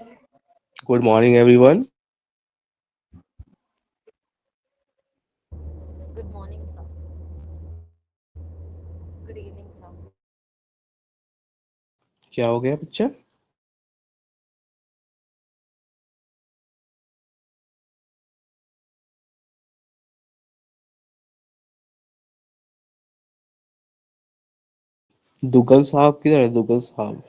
Good morning, everyone. Good morning, sir. Good evening, sir. क्या हो गया बच्चा? दुगल साहब किधर है? दुगल साहब।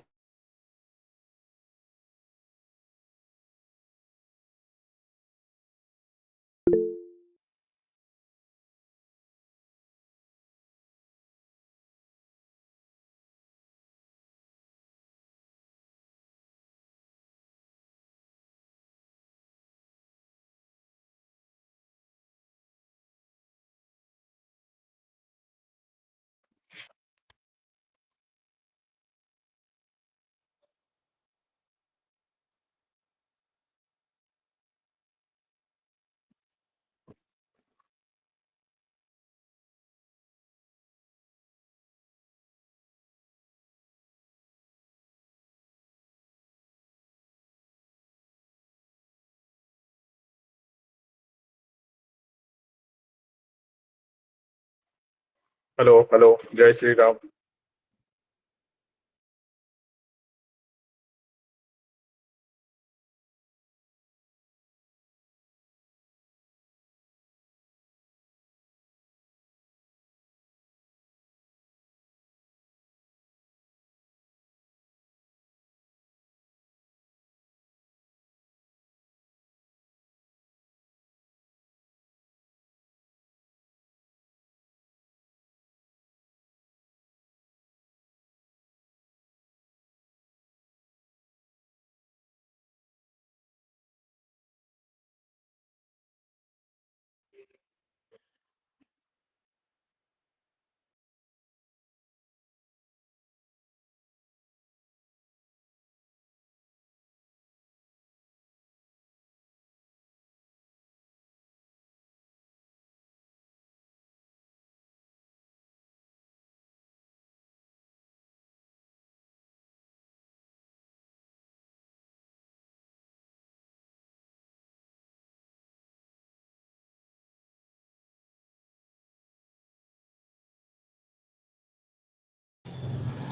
हेलो हेलो, जय श्री राम।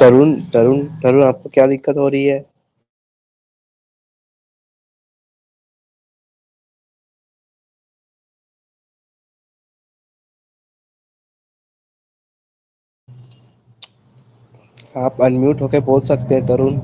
तरुण तरुण तरुण, आपको क्या दिक्कत हो रही है? आप अनम्यूट होके बोल सकते हैं तरुण।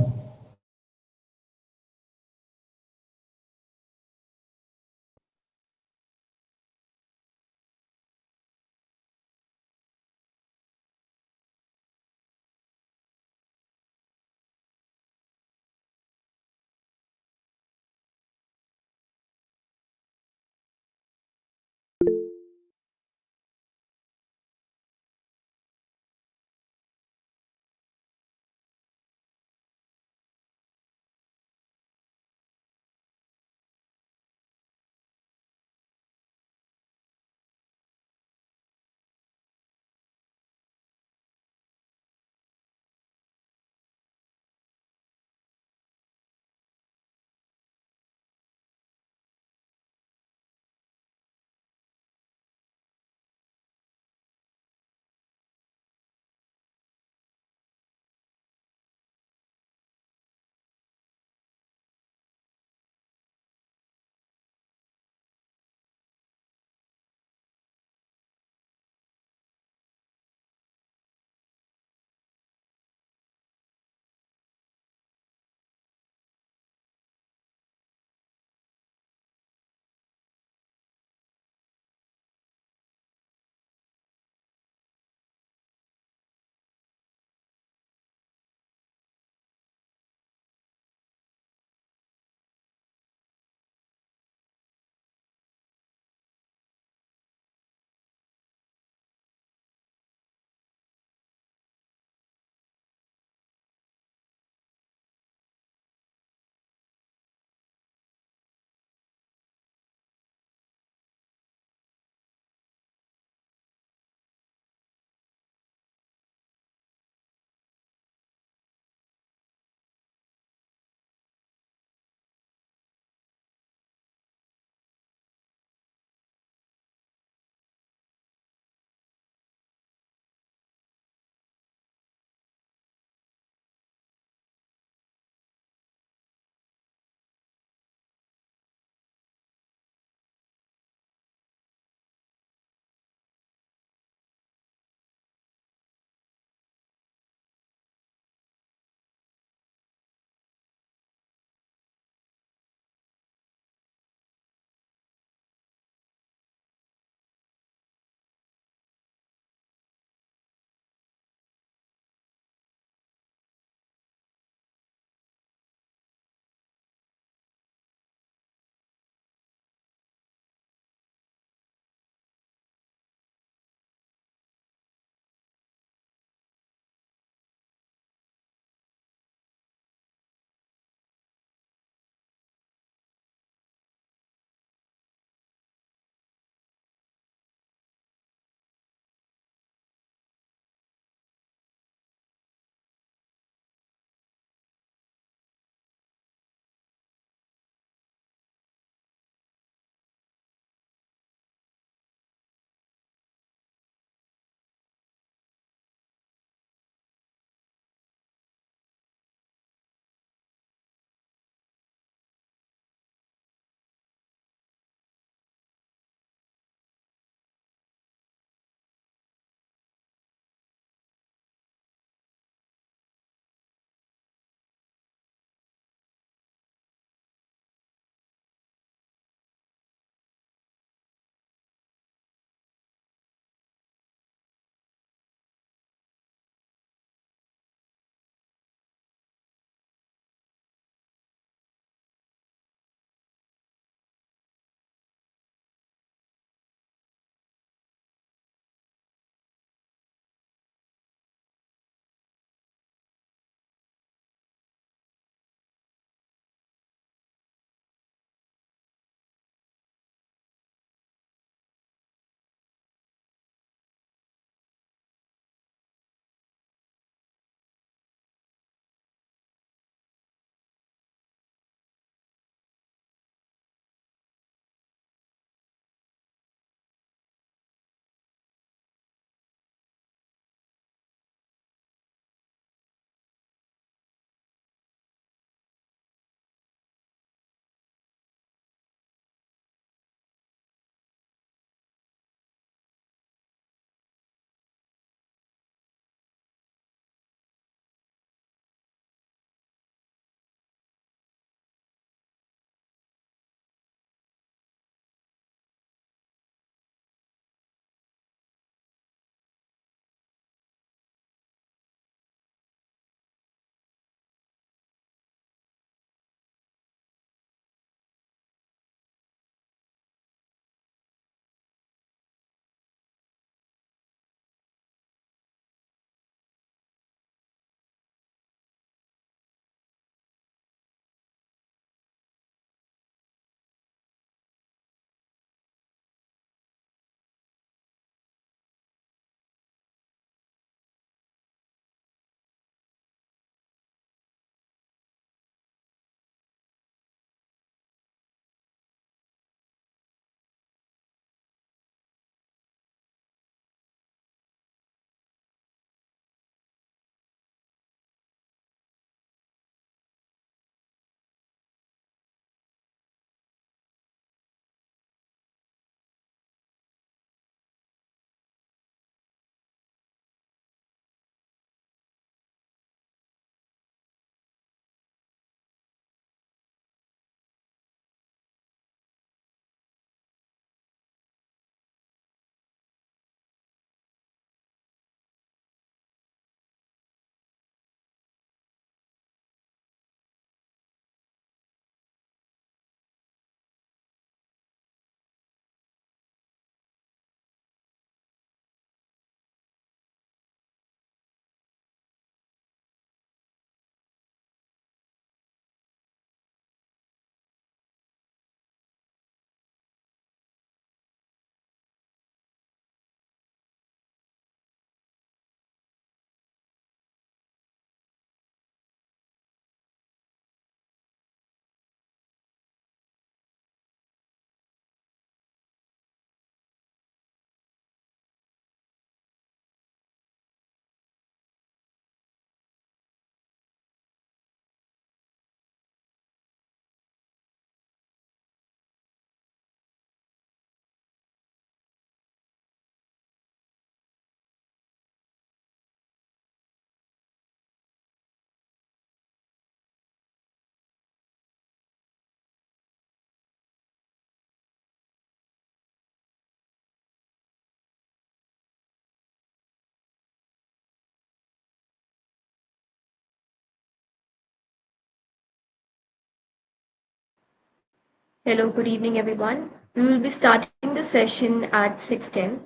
Hello, good evening, everyone. We will be starting the session at 6:10.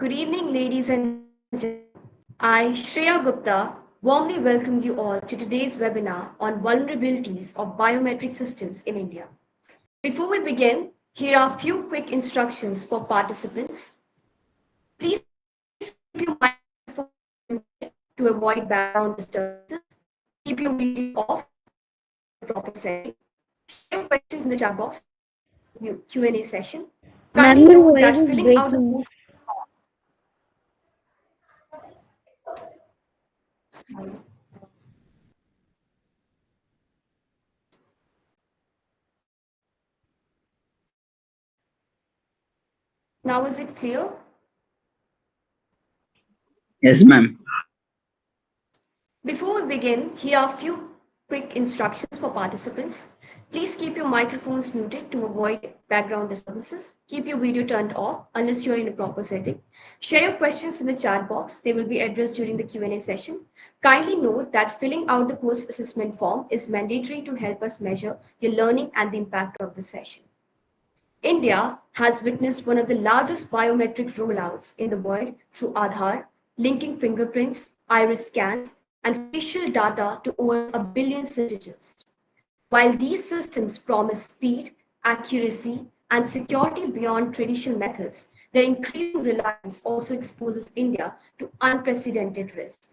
Good evening, ladies and gentlemen. I, Shreya Gupta, warmly welcome you all to today's webinar on vulnerabilities of biometric systems in India. Before we begin, here are a few quick instructions for participants. Please keep your microphone muted to avoid background disturbances. Keep your video off unless you are in a proper setting. Share your questions in the chat box. They will be addressed during the Q&A session. Kindly Ma'am, your note that voice is filling out the breaking. post. Now is it clear? Yes, ma'am. Before we begin, here are a few quick instructions for participants. Please keep your microphones muted to avoid background disturbances. Keep your video turned off unless you're in a proper setting. Share your questions in the chat box. They will be addressed during the Q&A session. Kindly note that filling out the post-assessment form is mandatory to help us measure your learning and the impact of the session. India has witnessed one of the largest biometric rollouts in the world through Aadhaar, linking fingerprints, iris scans, and facial data to over a billion citizens. While these systems promise speed, accuracy, and security beyond traditional methods, their increasing reliance also exposes India to unprecedented risk.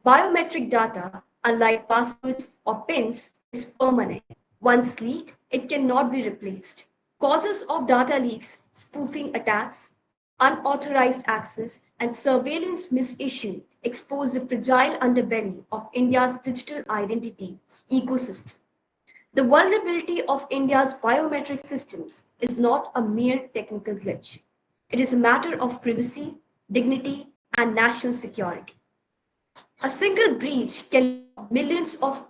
Biometric data, unlike passwords or PINs, is permanent. Once leaked, it cannot be replaced. Causes of data leaks, spoofing attacks, unauthorized access, and surveillance misissue expose the fragile underbelly of India's digital identity ecosystem. The vulnerability of India's biometric systems is not a mere technical glitch. It is a matter of privacy, dignity, and national security. A single breach can lock millions of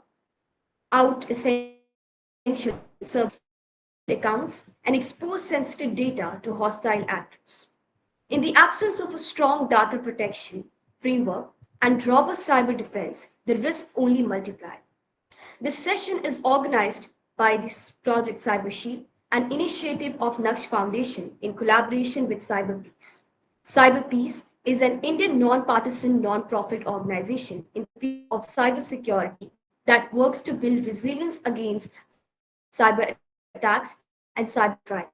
out essential services, accounts, and expose sensitive data to hostile actors. In the absence of a strong data protection framework and robust cyber defense, the risk only multiply. This session is organized by this Project CyberShield, an initiative of Naksh Foundation in collaboration with CyberPeace. CyberPeace is an Indian non-partisan non-profit organization in the field of cybersecurity that works to build resilience against cyber attacks and cybercrimes.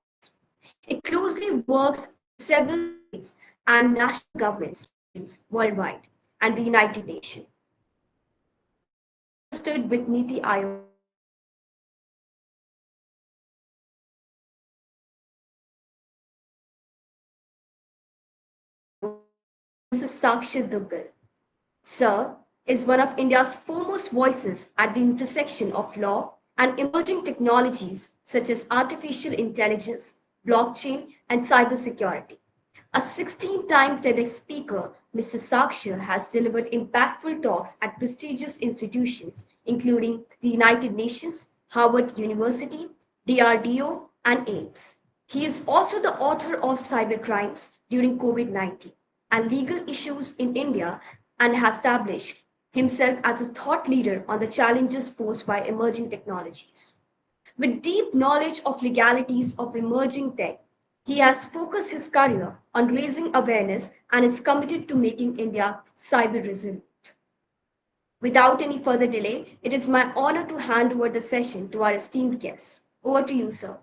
It closely works with several states and national governments worldwide and the United Nations. It is registered with Niti Aayog and is led by Mrs. Sakshi Duggal. Sir is one of India's foremost voices at the intersection of law and emerging technologies such as artificial intelligence, blockchain, and cybersecurity. A 16-time TEDx speaker, Mrs. Sakshi has delivered impactful talks at prestigious institutions including the United Nations, Harvard University, DRDO, and AIMS. He is also the author of Cybercrimes during COVID-19 and legal issues in India and has established himself as a thought leader on the challenges posed by emerging technologies. With deep knowledge of legalities of emerging tech, he has focused his career on raising awareness and is committed to making India cyber resilient. Without any further delay, it is my honor to hand over the session to our esteemed guests. Over to you, sir.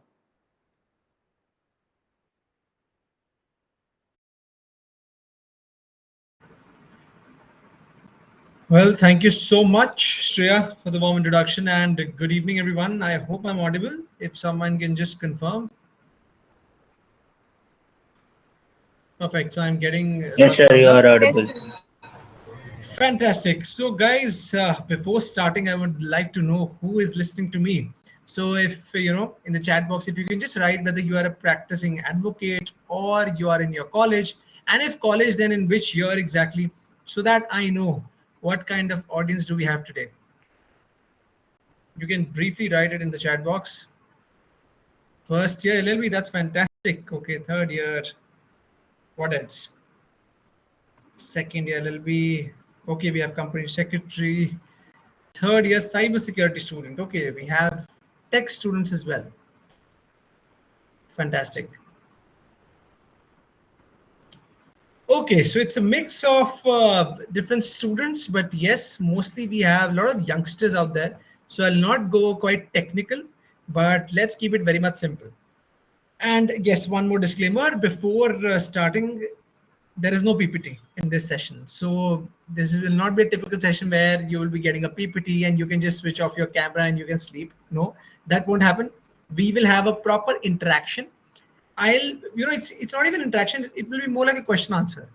Well, thank you so much, Shreya, for the warm introduction, and good evening, everyone. I hope I'm audible. If someone can just confirm. Perfect. So I'm getting a Yes, lot sir, of thumbs you are up. audible. Fantastic. So, guys, before starting, I would like to know who is listening to me. So, if in the chat box, if you can just write whether you are a practicing advocate or you are in your college, and if college, then in which year exactly, so that I know what kind of audience do we have today. You can briefly write it in the chat box. First year LLB, that's fantastic. Okay, third year. What else? Second year LLB. Okay, we have company secretary. Third year cybersecurity student. Okay, we have tech students as well. Fantastic. Okay, so it's a mix of different students, but yes, mostly we have a lot of youngsters out there. So I'll not go quite technical, but let's keep it very much simple. And yes, one more disclaimer before starting, there is no PPT in this session. So this will not be a typical session where you will be getting a PPT and you can just switch off your camera and you can sleep. No, that won't happen. We will have a proper interaction. It's not even interaction. It will be more like a question answer.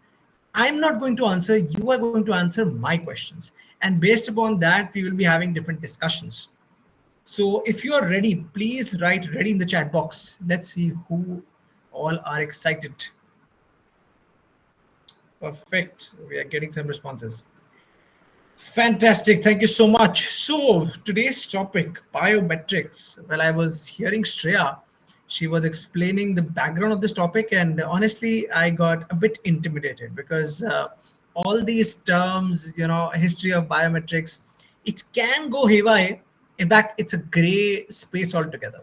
I'm not going to answer. You are going to answer my questions. And based upon that, we will be having different discussions. So if you are ready, please write ready in the chat box. Let's see who all are excited. Perfect. We are getting some responses. Fantastic. Thank you so much. So today's topic, biometrics. Well, I was hearing Shreya. She was explaining the background of this topic, and honestly, I got a bit intimidated because all these terms, history of biometrics, it can go haywire. In fact, it's a gray space altogether.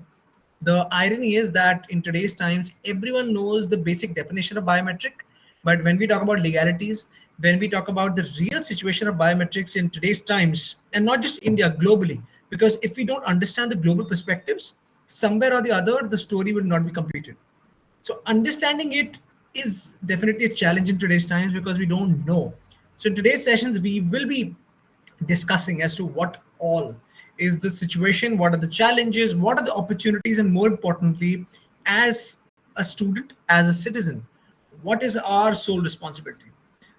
The irony is that in today's times, everyone knows the basic definition of biometric. But when we talk about legalities, when we talk about the real situation of biometrics in today's times, and not just India, globally, because if we don't understand the global perspectives, somewhere or the other, the story will not be completed. So understanding it is definitely a challenge in today's times because we don't know. So in today's sessions, we will be discussing as to what all is the situation, what are the challenges, what are the opportunities, and more importantly, as a student, as a citizen, what is our sole responsibility.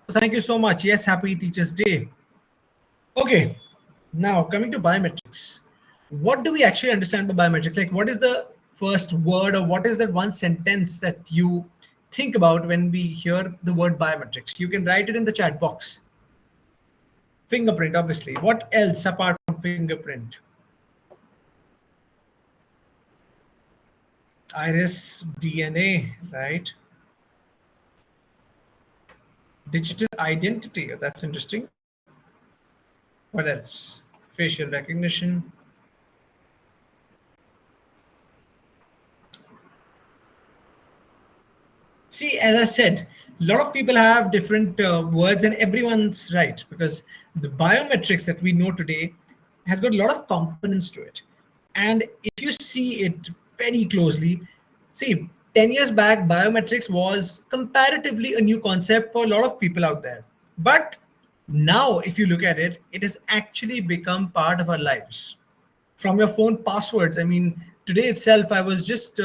So thank you so much. Yes, happy Teachers Day. Okay, now coming to biometrics. What do we actually understand by biometrics? Like, what is the first word, or what is that one sentence that you think about when we hear the word biometrics? You can write it in the chat box. Fingerprint, obviously. What else apart from fingerprint? Iris, DNA, right? Digital identity, that's interesting. What else? Facial recognition. See, as I said, a lot of people have different words, and everyone's right, because the biometrics that we know today has got a lot of components to it. And if you see it very closely, see, 10 years back, biometrics was comparatively a new concept for a lot of people out there. But now, if you look at it, it has actually become part of our lives. From your phone passwords, I mean, today itself, I was just,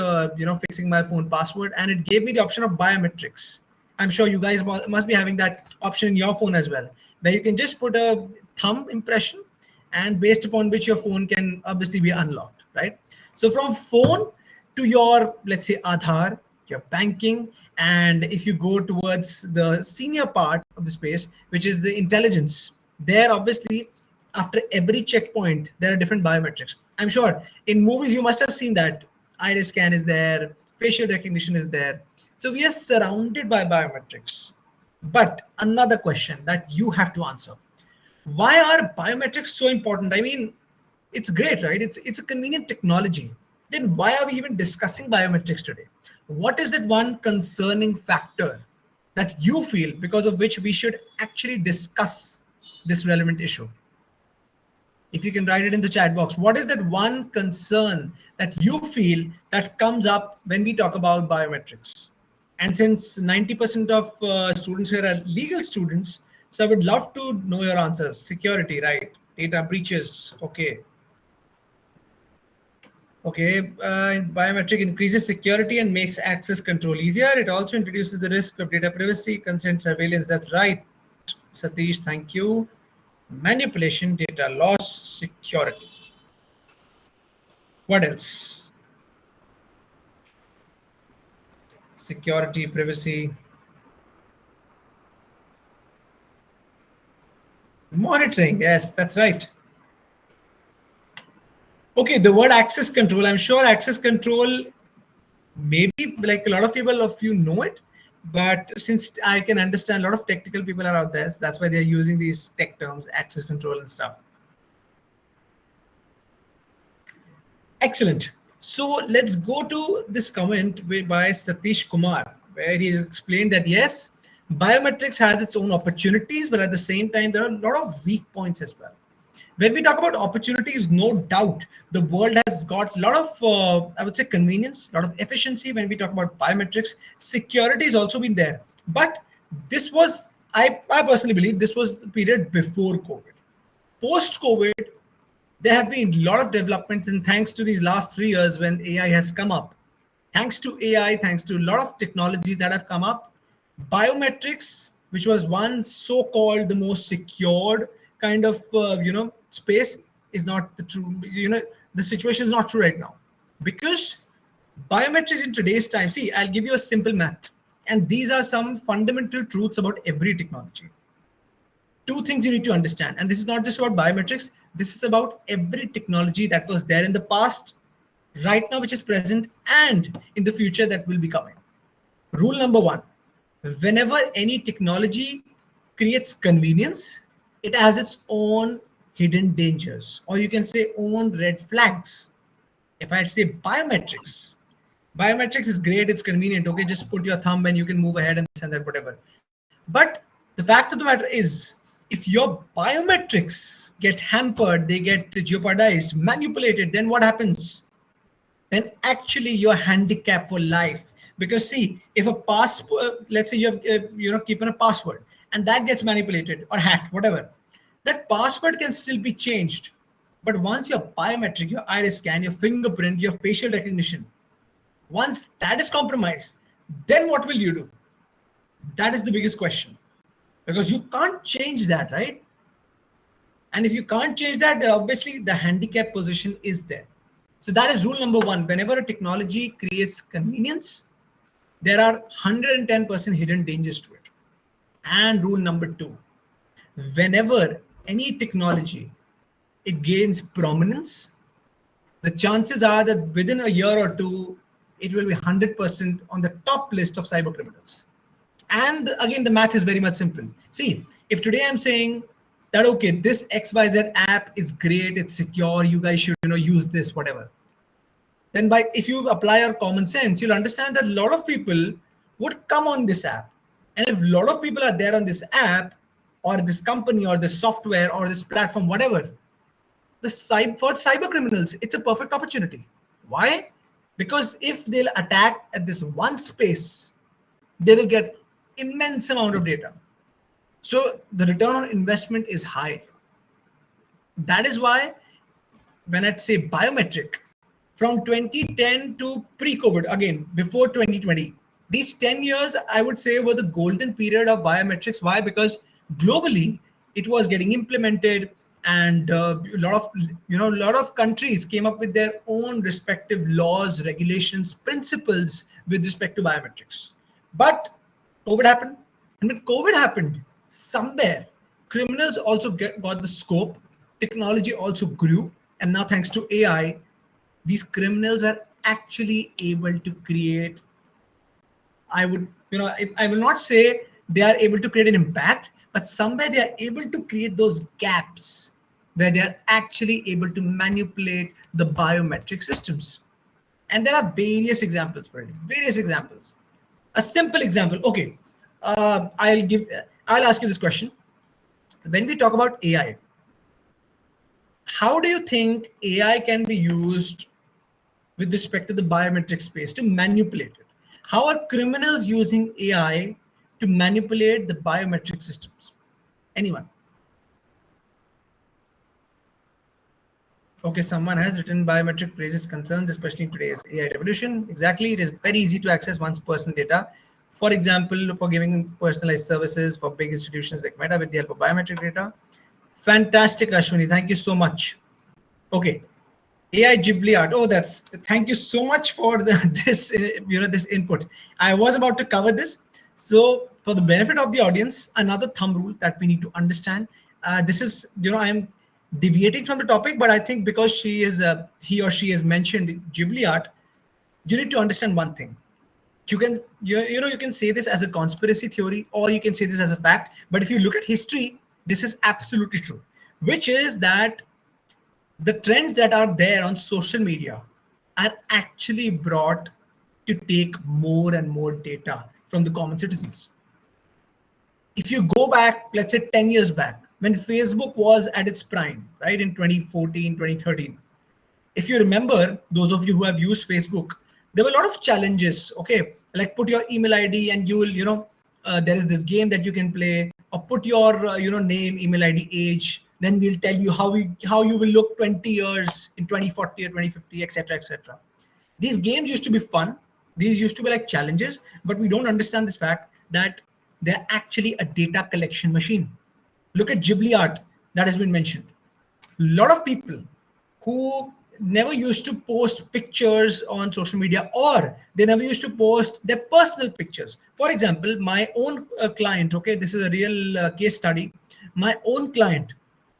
fixing my phone password, and it gave me the option of biometrics. I'm sure you guys must be having that option in your phone as well, where you can just put a thumb impression, and based upon which your phone can obviously be unlocked, right? So from phone to your, let's say, Aadhaar, your banking, and if you go towards the senior part of the space, which is the intelligence, there obviously after every checkpoint there are different biometrics. I'm sure in movies you must have seen that iris scan is there, facial recognition is there. So we are surrounded by biometrics. But another question that you have to answer: why are biometrics so important? I mean, it's great, right? It's a convenient technology. Then why are we even discussing biometrics today? What is that one concerning factor that you feel because of which we should actually discuss this relevant issue? If you can write it in the chat box, what is that one concern that you feel that comes up when we talk about biometrics? And since 90% of students here are legal students, so I would love to know your answers. Security, right? Data breaches, okay. Okay, biometric increases security and makes access control easier. It also introduces the risk of data privacy, consent surveillance. That's right, Satish, thank you. Manipulation, data loss, security. What else? Security, privacy. Monitoring, yes, that's right. Okay, the word access control, I'm sure access control, maybe like a lot of people of you know it, but since I can understand a lot of technical people are out there, so that's why they're using these tech terms, access control and stuff. Excellent. So let's go to this comment by Satish Kumar, where he explained that yes, biometrics has its own opportunities, but at the same time, there are a lot of weak points as well. When we talk about opportunities, no doubt, the world has got a lot of, I would say, convenience, a lot of efficiency when we talk about biometrics. Security has also been there. But this was, I personally believe, this was the period before COVID. Post-COVID, there have been a lot of developments, and thanks to these last 3 years when AI has come up, thanks to AI, thanks to a lot of technologies that have come up, biometrics, which was one so-called the most secured kind of space, is not the true, the situation is not true right now, because biometrics in today's time, see, I'll give you a simple math, and these are some fundamental truths about every technology. Two things you need to understand, and this is not just about biometrics, this is about every technology that was there in the past, right now, which is present, and in the future that will be coming. Rule number one: whenever any technology creates convenience, it has its own hidden dangers, or you can say own red flags. If I say biometrics is great, it's convenient, okay, just put your thumb and you can move ahead and this and that, whatever. But the fact of the matter is, if your biometrics get hampered, they get jeopardized, manipulated, then what happens? Then actually you're handicapped for life. Because see, if a password, let's say you have keeping a password, and that gets manipulated or hacked, whatever, that password can still be changed. But once your biometric, your iris scan, your fingerprint, your facial recognition, once that is compromised, then what will you do? That is the biggest question, because you can't change that, right? And if you can't change that, obviously the handicap position is there. So that is rule number one. Whenever a technology creates convenience, there are 110% hidden dangers to it. And rule number two: whenever any technology, it gains prominence, the chances are that within a year or two, it will be 100% on the top list of cyber criminals. And again, the math is very much simple. See, if today I'm saying that, okay, this XYZ app is great, it's secure, you guys should use this, whatever, then if you apply your common sense, you'll understand that a lot of people would come on this app. And if a lot of people are there on this app or this company or this software or this platform, whatever, for cyber criminals, it's a perfect opportunity. Why? Because if they'll attack at this one space, they will get immense amount of data. So the return on investment is high. That is why when I say biometric, from 2010 to pre-COVID, again, before 2020, these 10 years, I would say, were the golden period of biometrics. Why? Because globally, it was getting implemented, and a lot of countries came up with their own respective laws, regulations, principles with respect to biometrics. But COVID happened, and when COVID happened, somewhere criminals also got the scope, technology also grew, and now thanks to AI, these criminals are actually able to create, I will not say they are able to create an impact, but somewhere they are able to create those gaps where they are actually able to manipulate the biometric systems. And there are various examples for it, various examples. A simple example, okay, I'll ask you this question. When we talk about AI, how do you think AI can be used with respect to the biometric space to manipulate it? How are criminals using AI to manipulate the biometric systems? Anyone? Okay, someone has written biometric raises concerns, especially in today's AI revolution. Exactly, it is very easy to access one's personal data. For example, for giving personalized services for big institutions like Meta with the help of biometric data. Fantastic, Ashwini. Thank you so much. Okay, AI Ghibli art. Oh, thank you so much for this input. I was about to cover this. So for the benefit of the audience, another thumb rule that we need to understand. This is, I'm deviating from the topic, but I think because he or she has mentioned Ghibli art, you need to understand one thing. You can say this as a conspiracy theory, or you can say this as a fact. But if you look at history, this is absolutely true, which is that the trends that are there on social media are actually brought to take more and more data from the common citizens. If you go back, let's say 10 years back, when Facebook was at its prime, right, in 2014, 2013, if you remember, those of you who have used Facebook, there were a lot of challenges, okay, like put your email ID and you will, there is this game that you can play, or put your, name, email ID, age, then we'll tell you how you will look 20 years in 2040 or 2050, etc., etc. These games used to be fun. These used to be like challenges, but we don't understand this fact that they're actually a data collection machine. Look at Ghibli art that has been mentioned. A lot of people who never used to post pictures on social media, or they never used to post their personal pictures. For example, my own client, okay, this is a real case study. My own client,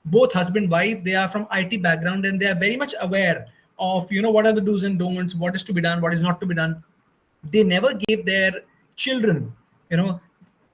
both husband, wife, they are from IT background, and they are very much aware of, what are the do's and don'ts, what is to be done, what is not to be done. They never gave their children,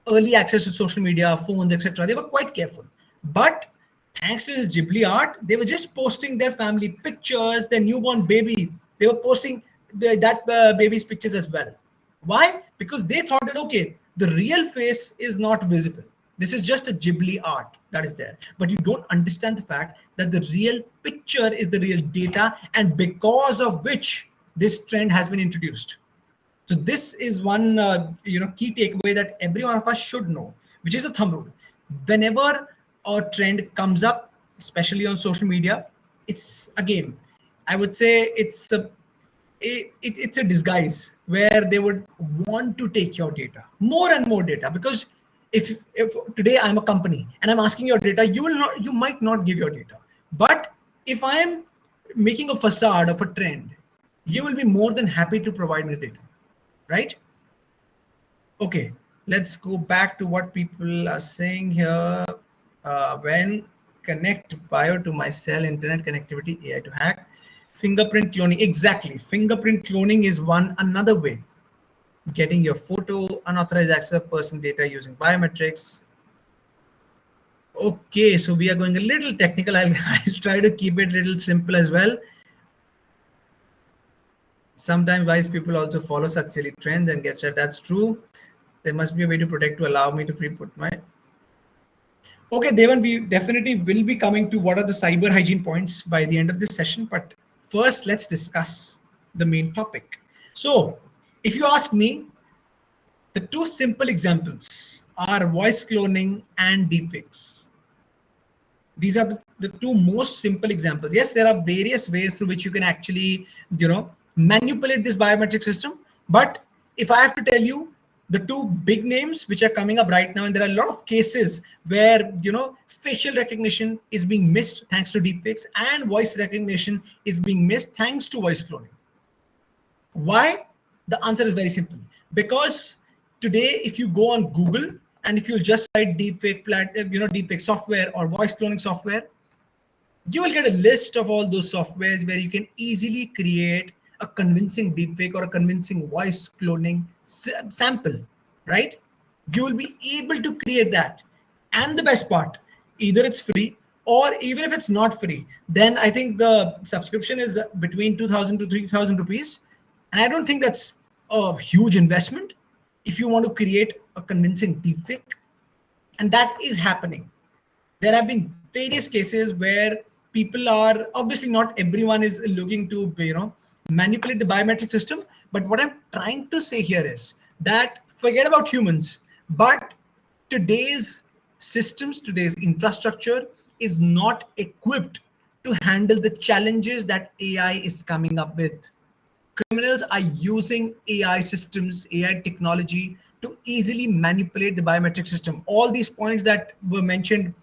early access to social media, phones, etc. They were quite careful. But thanks to this Ghibli art, they were just posting their family pictures, their newborn baby. They were posting that baby's pictures as well. Why? Because they thought that, okay, the real face is not visible. This is just a Ghibli art that is there. But you don't understand the fact that the real picture is the real data, and because of which this trend has been introduced. So this is one key takeaway that every one of us should know, which is a thumb rule. Whenever a trend comes up, especially on social media, it's a game. I would say it's a disguise where they would want to take your data, more and more data. Because if today I'm a company and I'm asking your data, you might not give your data. But if I am making a facade of a trend, you will be more than happy to provide me the data, right? Okay, let's go back to what people are saying here. When connect bio to my cell, internet connectivity, AI to hack, fingerprint cloning. Exactly, fingerprint cloning is another way. Getting your photo, unauthorized access of personal data using biometrics. Okay, so we are going a little technical. I'll try to keep it a little simple as well. Sometimes wise people also follow such silly trends and get shot. That's true. There must be a way to protect to allow me to free put my. Okay, Devan, we definitely will be coming to what are the cyber hygiene points by the end of this session. But first, let's discuss the main topic. So, if you ask me, the two simple examples are voice cloning and deepfakes. These are the two most simple examples. Yes, there are various ways through which you can actually, manipulate this biometric system. But if I have to tell you the two big names which are coming up right now, and there are a lot of cases where, facial recognition is being missed thanks to deepfakes, and voice recognition is being missed thanks to voice cloning. Why? The answer is very simple. Because today, if you go on Google and if you just write deepfake software or voice cloning software, you will get a list of all those softwares where you can easily create a convincing deepfake or a convincing voice cloning sample, right? You will be able to create that. And the best part, either it's free, or even if it's not free, then I think the subscription is between 2,000 to 3,000 rupees. And I don't think that's a huge investment if you want to create a convincing deepfake. And that is happening. There have been various cases where people are, obviously not everyone is looking to, manipulate the biometric system. But what I'm trying to say here is that forget about humans, but today's systems, today's infrastructure is not equipped to handle the challenges that AI is coming up with. Criminals are using AI systems, AI technology to easily manipulate the biometric system. All these points that were mentioned,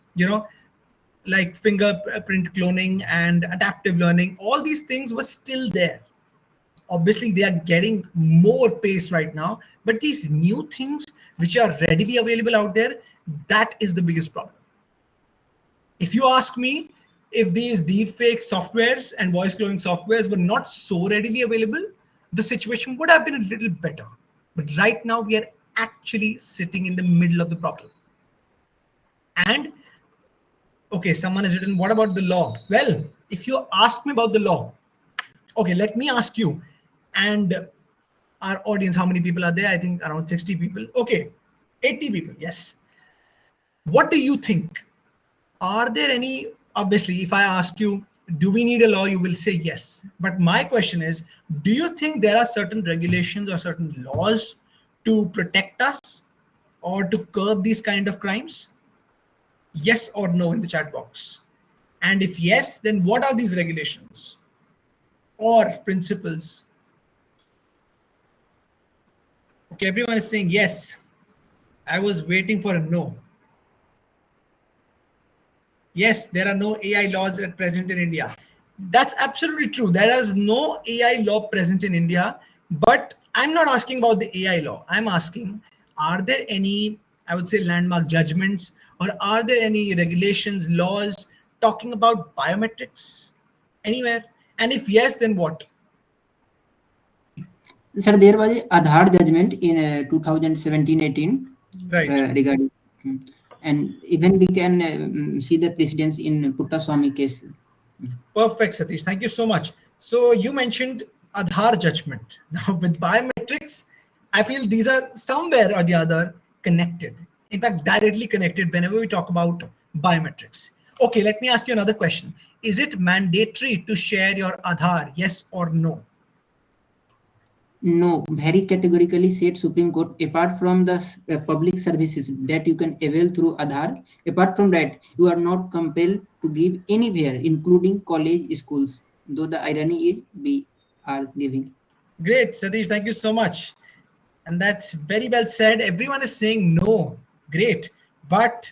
like fingerprint cloning and adaptive learning, all these things were still there. Obviously, they are getting more pace right now, but these new things which are readily available out there, that is the biggest problem. If you ask me, if these deepfake softwares and voice cloning softwares were not so readily available, the situation would have been a little better. But right now, we are actually sitting in the middle of the problem. And okay, someone has written, what about the law? Well, if you ask me about the law, okay, let me ask you, and our audience, how many people are there? I think around 60 people. Okay, 80 people, yes. What do you think? Are there any, obviously, if I ask you, do we need a law? You will say yes. But my question is, do you think there are certain regulations or certain laws to protect us or to curb these kind of crimes? Yes or no in the chat box. And if yes, then what are these regulations or principles? Okay, everyone is saying yes. I was waiting for a no. Yes, there are no AI laws at present in India. That's absolutely true. There is no AI law present in India, but I'm not asking about the AI law. I'm asking, are there any, I would say, landmark judgments, or are there any regulations, laws talking about biometrics anywhere? And if yes, then what? Sir, there was a Aadhaar judgment in 2017-18 Right. regarding, and even we can see the precedents in Puttaswamy case. Perfect, Satish. Thank you so much. So you mentioned Aadhaar judgment. Now with biometrics, I feel these are somewhere or the other connected. In fact, directly connected whenever we talk about biometrics. Okay, let me ask you another question. Is it mandatory to share your Aadhaar, yes or no? No, very categorically said Supreme Court, apart from the public services that you can avail through Aadhaar, apart from that, you are not compelled to give anywhere, including college schools, though the irony is we are giving. Great, Satish, thank you so much. And that's very well said. Everyone is saying no. Great. But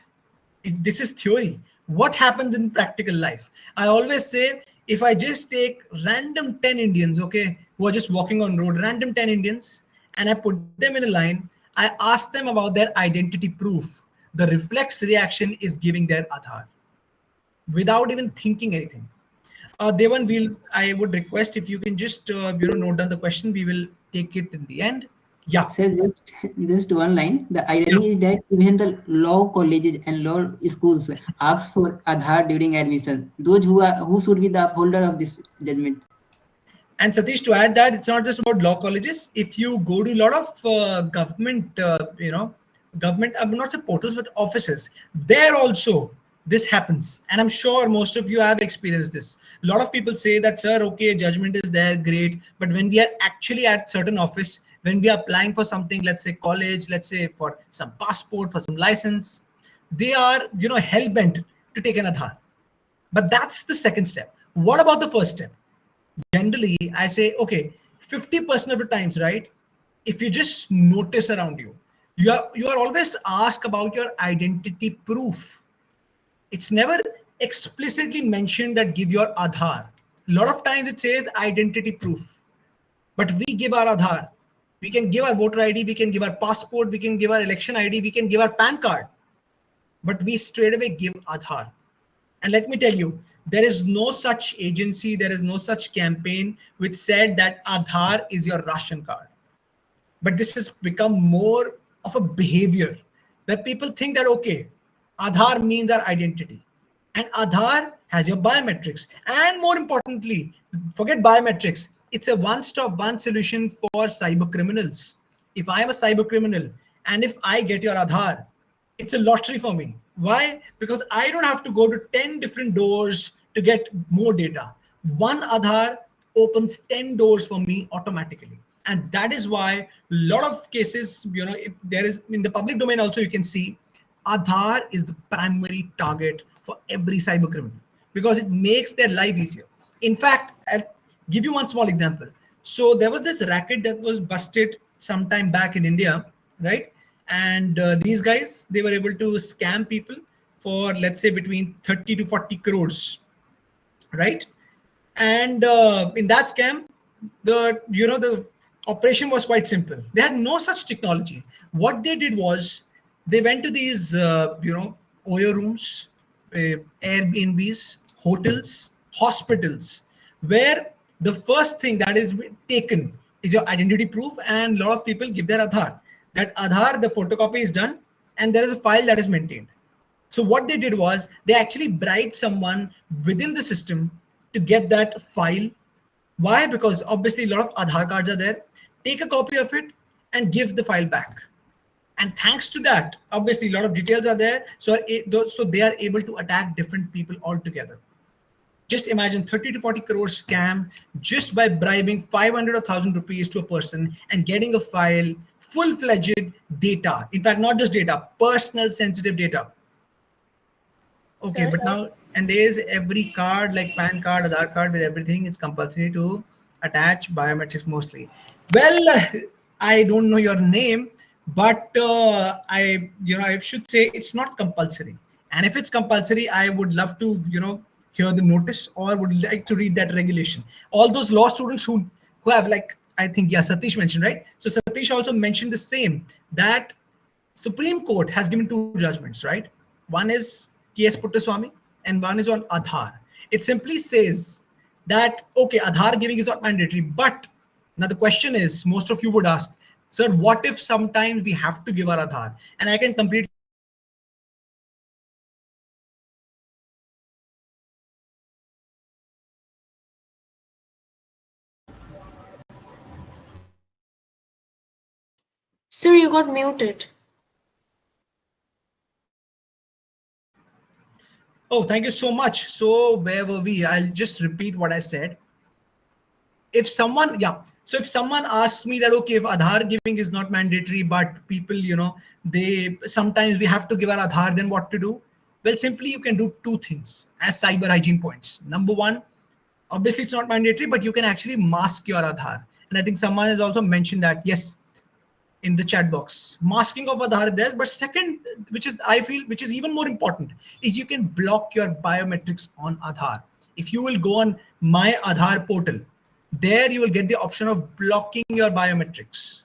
if this is theory, what happens in practical life? I always say, if I just take random 10 Indians, okay, who are just walking on road, random 10 Indians, and I put them in a line, I ask them about their identity proof. The reflex reaction is giving their Aadhaar without even thinking anything. Devan, I would request if you can just note down the question. We will take it in the end. Yeah. Sir, just one line. The irony is that even the law colleges and law schools ask for Aadhaar during admission. Those who should be the upholder of this judgment. And Satish, to add that, it's not just about law colleges. If you go to a lot of government, government, I would not say portals, but offices, there also this happens. And I'm sure most of you have experienced this. A lot of people say that, sir, okay, judgment is there, great. But when we are actually at certain office, when we are applying for something, let's say college, let's say for some passport, for some license, they are, hell bent to take an Aadhaar. But that's the second step. What about the first step? Generally, I say, okay, 50% of the times, right? If you just notice around you, you are always asked about your identity proof. It's never explicitly mentioned that give your Aadhaar. A lot of times it says identity proof, but we give our Aadhaar. We can give our voter ID, we can give our passport, we can give our election ID, we can give our PAN card, but we straight away give Aadhaar. And let me tell you, there is no such agency, there is no such campaign which said that Aadhaar is your ration card. But this has become more of a behavior where people think that, okay, Aadhaar means our identity. And Aadhaar has your biometrics. And more importantly, forget biometrics. It's a one-stop, one solution for cyber criminals. If I am a cyber criminal and if I get your Aadhaar, it's a lottery for me. Why? Because I don't have to go to 10 different doors to get more data. One Aadhaar opens 10 doors for me automatically. And that is why a lot of cases, if there is in the public domain also, you can see Aadhaar is the primary target for every cyber criminal because it makes their life easier. In fact, I'll give you one small example. So there was this racket that was busted sometime back in India, right? And these guys, they were able to scam people for, let's say, between 30 to 40 crores, right? And in that scam, the operation was quite simple. They had no such technology. What they did was they went to these, OYO rooms, Airbnbs, hotels, hospitals, where the first thing that is taken is your identity proof, and a lot of people give their Aadhaar. That Aadhaar, the photocopy is done, and there is a file that is maintained. So what they did was they actually bribed someone within the system to get that file. Why? Because obviously a lot of Aadhaar cards are there. Take a copy of it and give the file back. And thanks to that, obviously a lot of details are there. So they are able to attack different people altogether. Just imagine 30 to 40 crore scam just by bribing 500 or 1,000 rupees to a person and getting a file, full-fledged data. In fact, not just data, personal sensitive data. Okay, Sir, but now and days every card like PAN card, Aadhaar card with everything, it's compulsory to attach biometrics mostly. Well, I don't know your name, but I should say it's not compulsory. And if it's compulsory, I would love to hear the notice or would like to read that regulation. All those law students who have, like, I think, yeah, Satish mentioned, right? So Satish also mentioned the same, that Supreme Court has given two judgments, right? One is K.S. Puttaswamy and one is on Aadhaar. It simply says that, okay, Aadhaar giving is not mandatory, but now the question is, most of you would ask, sir, what if sometimes we have to give our Aadhaar? And I can complete Sir, you got muted. Oh, thank you so much. So where were we? I'll just repeat what I said. If someone, yeah, so if someone asks me that, okay, if Aadhaar giving is not mandatory, but people, they sometimes we have to give our Aadhaar, then what to do? Well, simply you can do two things as cyber hygiene points. Number one, obviously it's not mandatory, but you can actually mask your Aadhaar. And I think someone has also mentioned that, yes, in the chat box, masking of Aadhaar there. But second, which is I feel, which is even more important, is you can block your biometrics on Aadhaar. If you will go on my Aadhaar portal, there you will get the option of blocking your biometrics.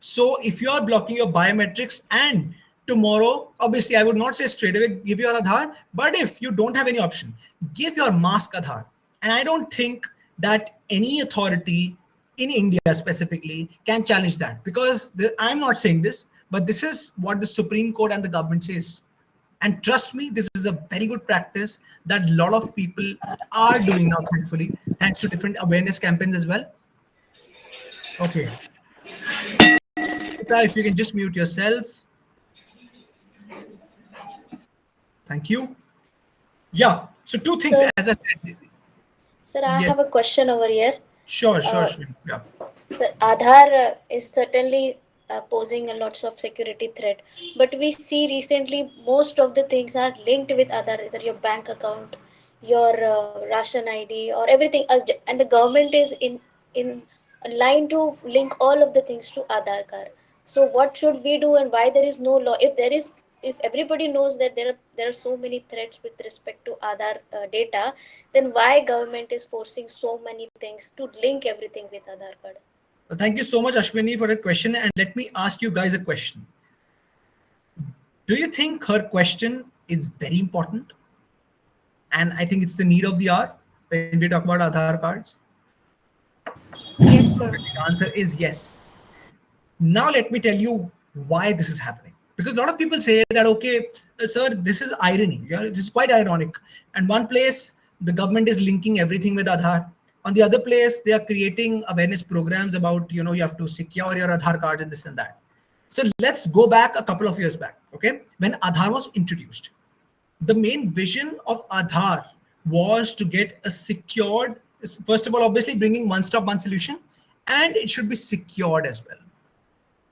So if you are blocking your biometrics and tomorrow, obviously I would not say straight away give your Aadhaar, but if you don't have any option, give your mask Aadhaar. And I don't think that any authority in India specifically can challenge that, because I'm not saying this, but this is what the Supreme Court and the government says. And trust me, this is a very good practice that a lot of people are doing now, thankfully. thanks to different awareness campaigns as well. Okay. If you can just mute yourself. Thank you. Yeah. So two things, Sir, as I said. sir, I Yes. have a question over here. Sure. Uh, Yeah. Sir, Aadhaar is certainly posing a lots of security threat, but we see recently most of the things are linked with Aadhaar, either your bank account, your ration ID, or everything, and the government is in a line to link all of the things to Aadhaar card. So what should we do, and why there is no law? If everybody knows that there are so many threats with respect to Aadhaar data, then why government is forcing so many things to link everything with Aadhaar card? Well, thank you so much, Ashwini, for that question. And let me ask you guys a question. Do you think her question is very important? And I think it's the need of the hour when we talk about Aadhaar cards. Yes, sir. The answer is yes. Now let me tell you why this is happening. Because a lot of people say that, okay, sir, this is irony. Yeah, this is quite ironic. And one place, the government is linking everything with Aadhaar. On the other place, they are creating awareness programs about, you have to secure your Aadhaar cards and this and that. So let's go back a couple of years back, okay? When Aadhaar was introduced, the main vision of Aadhaar was to get a secured, first of all, obviously bringing one-stop, one solution, and it should be secured as well.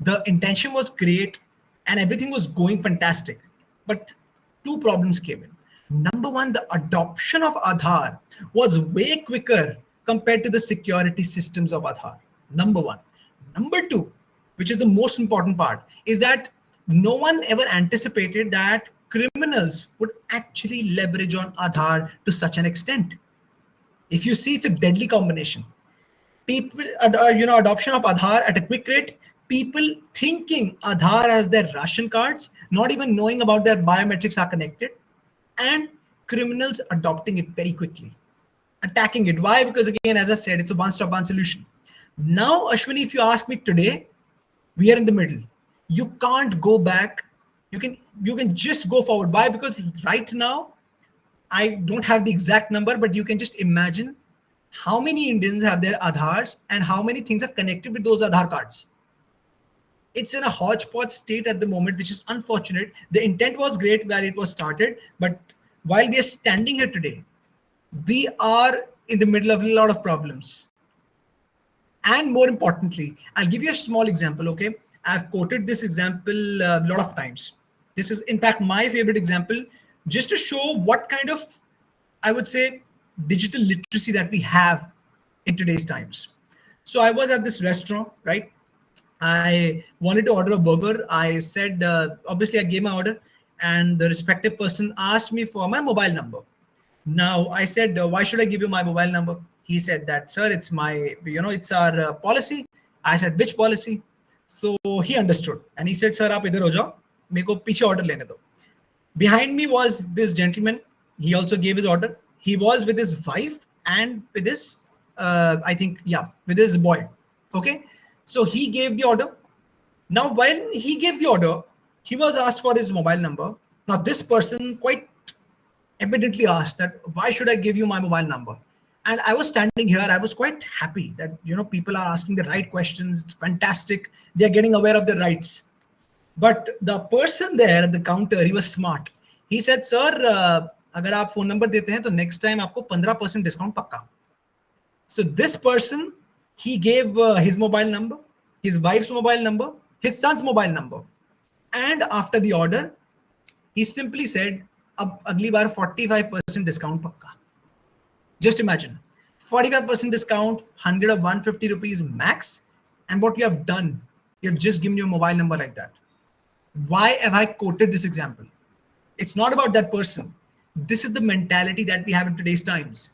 The intention was great and everything was going fantastic, but two problems came in. Number one, the adoption of Aadhaar was way quicker compared to the security systems of Aadhaar. Number one. Number two, which is the most important part, is that no one ever anticipated that criminals would actually leverage on Aadhaar to such an extent. If you see, it's a deadly combination. People, adoption of Aadhaar at a quick rate, people thinking Aadhaar as their ration cards, not even knowing about their biometrics are connected, and criminals adopting it very quickly, attacking it. Why? Because again, as I said, it's a one-stop, one solution. Now, Ashwini, if you ask me today, we are in the middle. You can't go back. You can just go forward. Why? Because right now, I don't have the exact number, but you can just imagine how many Indians have their Aadhaars and how many things are connected with those Aadhaar cards. It's in a hodgepodge state at the moment, which is unfortunate. The intent was great while it was started, but while we are standing here today, we are in the middle of a lot of problems. And more importantly, I'll give you a small example, okay? I've quoted this example a lot of times. This is, in fact, my favorite example, just to show what kind of, I would say, digital literacy that we have in today's times. So I was at this restaurant, right? I wanted to order a burger. I said, obviously I gave my order and the respective person asked me for my mobile number. Now I said, why should I give you my mobile number? He said that, sir, it's my, it's our policy. I said, which policy? So he understood and he said, sir, aap idhar ho jao, meko piche order lene do. Behind me was this gentleman. He also gave his order. He was with his wife and with his, I think, yeah, with his boy. Okay. So he gave the order. Now, while he gave the order, he was asked for his mobile number. Now, this person quite evidently asked that, why should I give you my mobile number? And I was standing here. I was quite happy that, people are asking the right questions. It's fantastic. They're getting aware of their rights. But the person there at the counter, he was smart. He said, sir, अगर आप phone number देते हैं तो next time आपको 15% discount पक्का. So this person, he gave his mobile number, his wife's mobile number, his son's mobile number. And after the order, he simply said, अब अगली बार 45% discount पक्का. Just imagine, 45% discount, 100 or 150 rupees max. And what you have done, you have just given your mobile number like that. Why have I quoted this example? It's not about that person. This is the mentality that we have in today's times.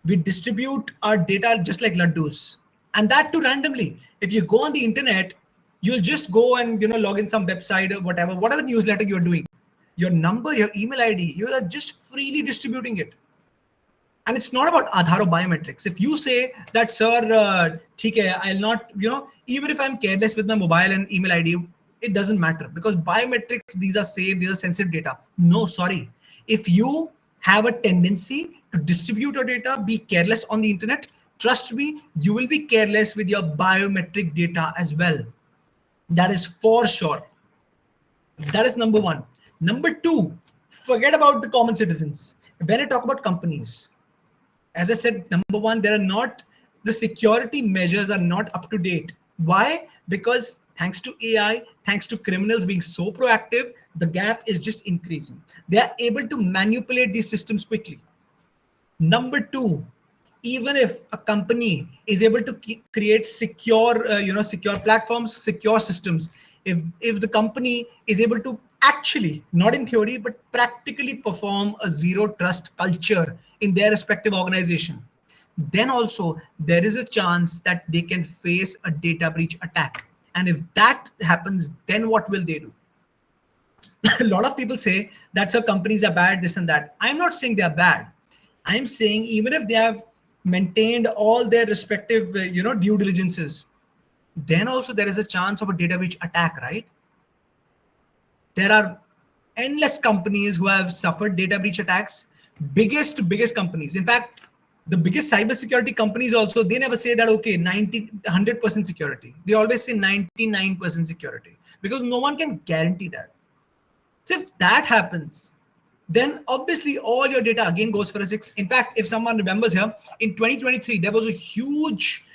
We distribute our data just like laddus, and that too randomly. If you go on the internet, you'll just go and log in some website or whatever newsletter you're doing. Your number, your email ID, you are just freely distributing it. And it's not about Aadhaar or biometrics. If you say that, sir, I'll not, even if I'm careless with my mobile and email ID, it doesn't matter because biometrics, these are safe, these are sensitive data. No, sorry. If you have a tendency to distribute your data, be careless on the internet. Trust me, you will be careless with your biometric data as well. That is for sure. That is number one. Number two, forget about the common citizens. When I talk about companies, as I said, number one, the security measures are not up to date. Why? Because thanks to AI, thanks to criminals being so proactive, the gap is just increasing. They are able to manipulate these systems quickly. Number two, even if a company is able to create secure, secure platforms, secure systems, if the company is able to actually, not in theory, but practically perform a zero trust culture in their respective organization, then also there is a chance that they can face a data breach attack. And if that happens, then what will they do? A lot of people say that's how companies are bad, this and that. I'm not saying they're bad. I'm saying even if they have maintained all their respective, due diligences, then also there is a chance of a data breach attack, right? There are endless companies who have suffered data breach attacks. Biggest companies. In fact, the biggest cybersecurity companies also, they never say that, okay, 100% security. They always say 99% security, because no one can guarantee that. So if that happens, then obviously all your data again goes for a 6. In fact, if someone remembers here, in 2023, there was a huge,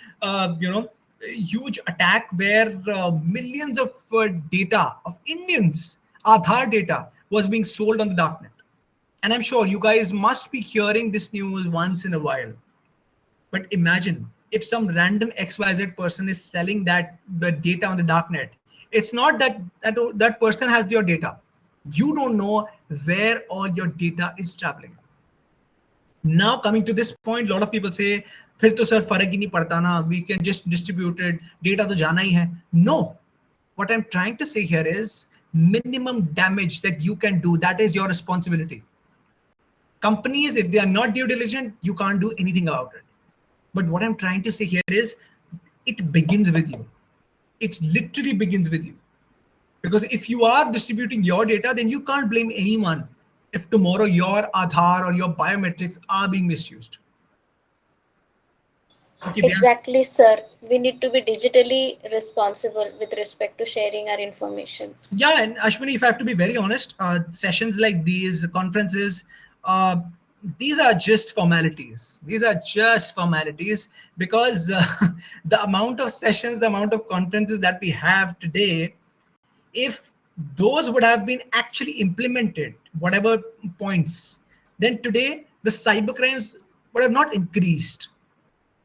huge attack where millions of data of Indians, Aadhaar data, was being sold on the darknet. And I'm sure you guys must be hearing this news once in a while. But imagine if some random XYZ person is selling the data on the darknet. It's not that person has your data. You don't know where all your data is traveling. Now coming to this point, a lot of people say, "Phir to sir fark hi nahi padta na, we can just distribute it, data to jana hi hai." No, what I'm trying to say here is minimum damage that you can do, that is your responsibility. Companies, if they are not due diligent, you can't do anything about it. But what I'm trying to say here is it begins with you. It literally begins with you. Because if you are distributing your data, then you can't blame anyone if tomorrow your Aadhaar or your biometrics are being misused. Okay, exactly, sir. We need to be digitally responsible with respect to sharing our information. Yeah, and Ashwini, if I have to be very honest, sessions like these, conferences, these are just formalities. These are just formalities, because the amount of sessions, the amount of conferences that we have today, if those would have been actually implemented, whatever points, then today the cybercrimes would have not increased.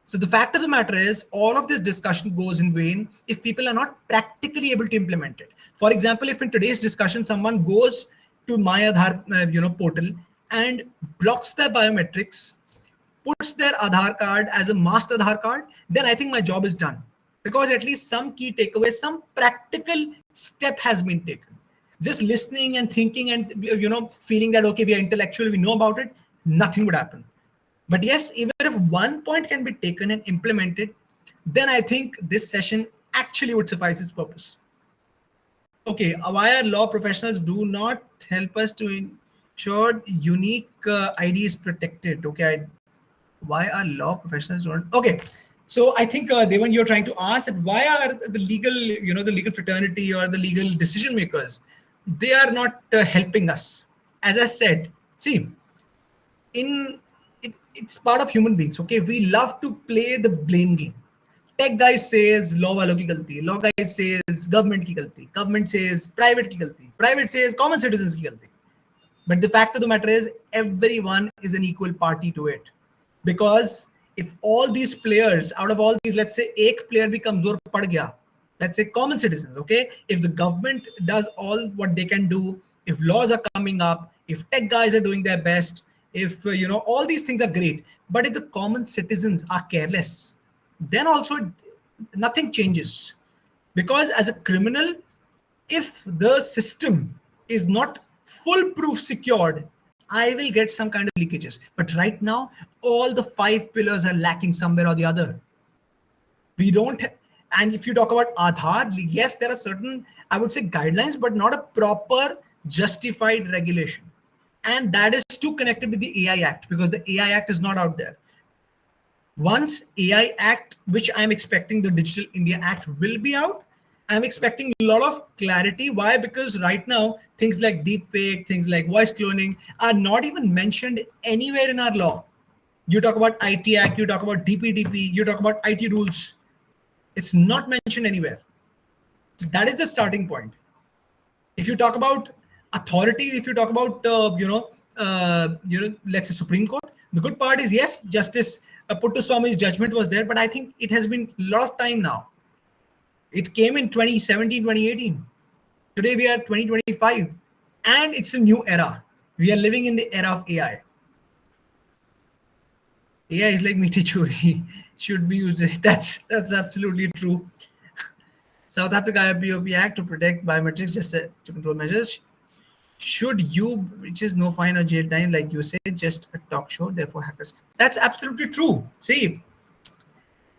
So the fact of the matter is, all of this discussion goes in vain if people are not practically able to implement it. For example, if in today's discussion someone goes to my Aadhaar portal and blocks their biometrics, puts their Aadhaar card as a masked Aadhaar card, then I think my job is done. Because at least some key takeaways, some practical step has been taken. Just listening and thinking and feeling that, okay, we are intellectual, we know about it, nothing would happen. But yes, even if one point can be taken and implemented, then I think this session actually would suffice its purpose. Okay, why are law professionals do not help us to ensure unique ID is protected? Okay, why are law professionals don't? Okay, so I think Devan, you're trying to ask that why are the legal, the legal fraternity or the legal decision makers, they are not helping us. As I said, see, it's part of human beings. Okay, we love to play the blame game. Tech guy says law walo ki galti hai, law guy says government ki galti, government says private ki galti, private says common citizens ki galti. But the fact of the matter is, everyone is an equal party to it. Because if all these players, out of all these, let's say ek player bhi kamzor pad gaya, let's say common citizens, okay, if the government does all what they can do, if laws are coming up, if tech guys are doing their best, if all these things are great, but if the common citizens are careless, then also nothing changes. Because as a criminal, if the system is not foolproof secured, I will get some kind of leakages. But right now, all the 5 pillars are lacking somewhere or the other. We don't, and if you talk about Aadhaar, yes, there are certain, I would say, guidelines, but not a proper justified regulation. and that is too connected with the AI Act, because the AI Act is not out there. Once AI Act, which I'm expecting the Digital India Act will be out, I'm expecting a lot of clarity. Why? Because right now, things like deepfake, things like voice cloning are not even mentioned anywhere in our law. You talk about IT Act, you talk about DPDP, you talk about IT rules. It's not mentioned anywhere. So that is the starting point. If you talk about authority, if you talk about let's say Supreme Court, the good part is yes, Justice Puttaswamy's judgment was there, but I think it has been a lot of time now. It came in 2017, 2018. Today we are 2025, and it's a new era. We are living in the era of AI. AI is like meaty churi, should be used. That's absolutely true. South Africa BOP Act to protect biometrics, just to control measures. Should you, which is no fine or jail time, like you say, just a talk show, therefore hackers. That's absolutely true. See,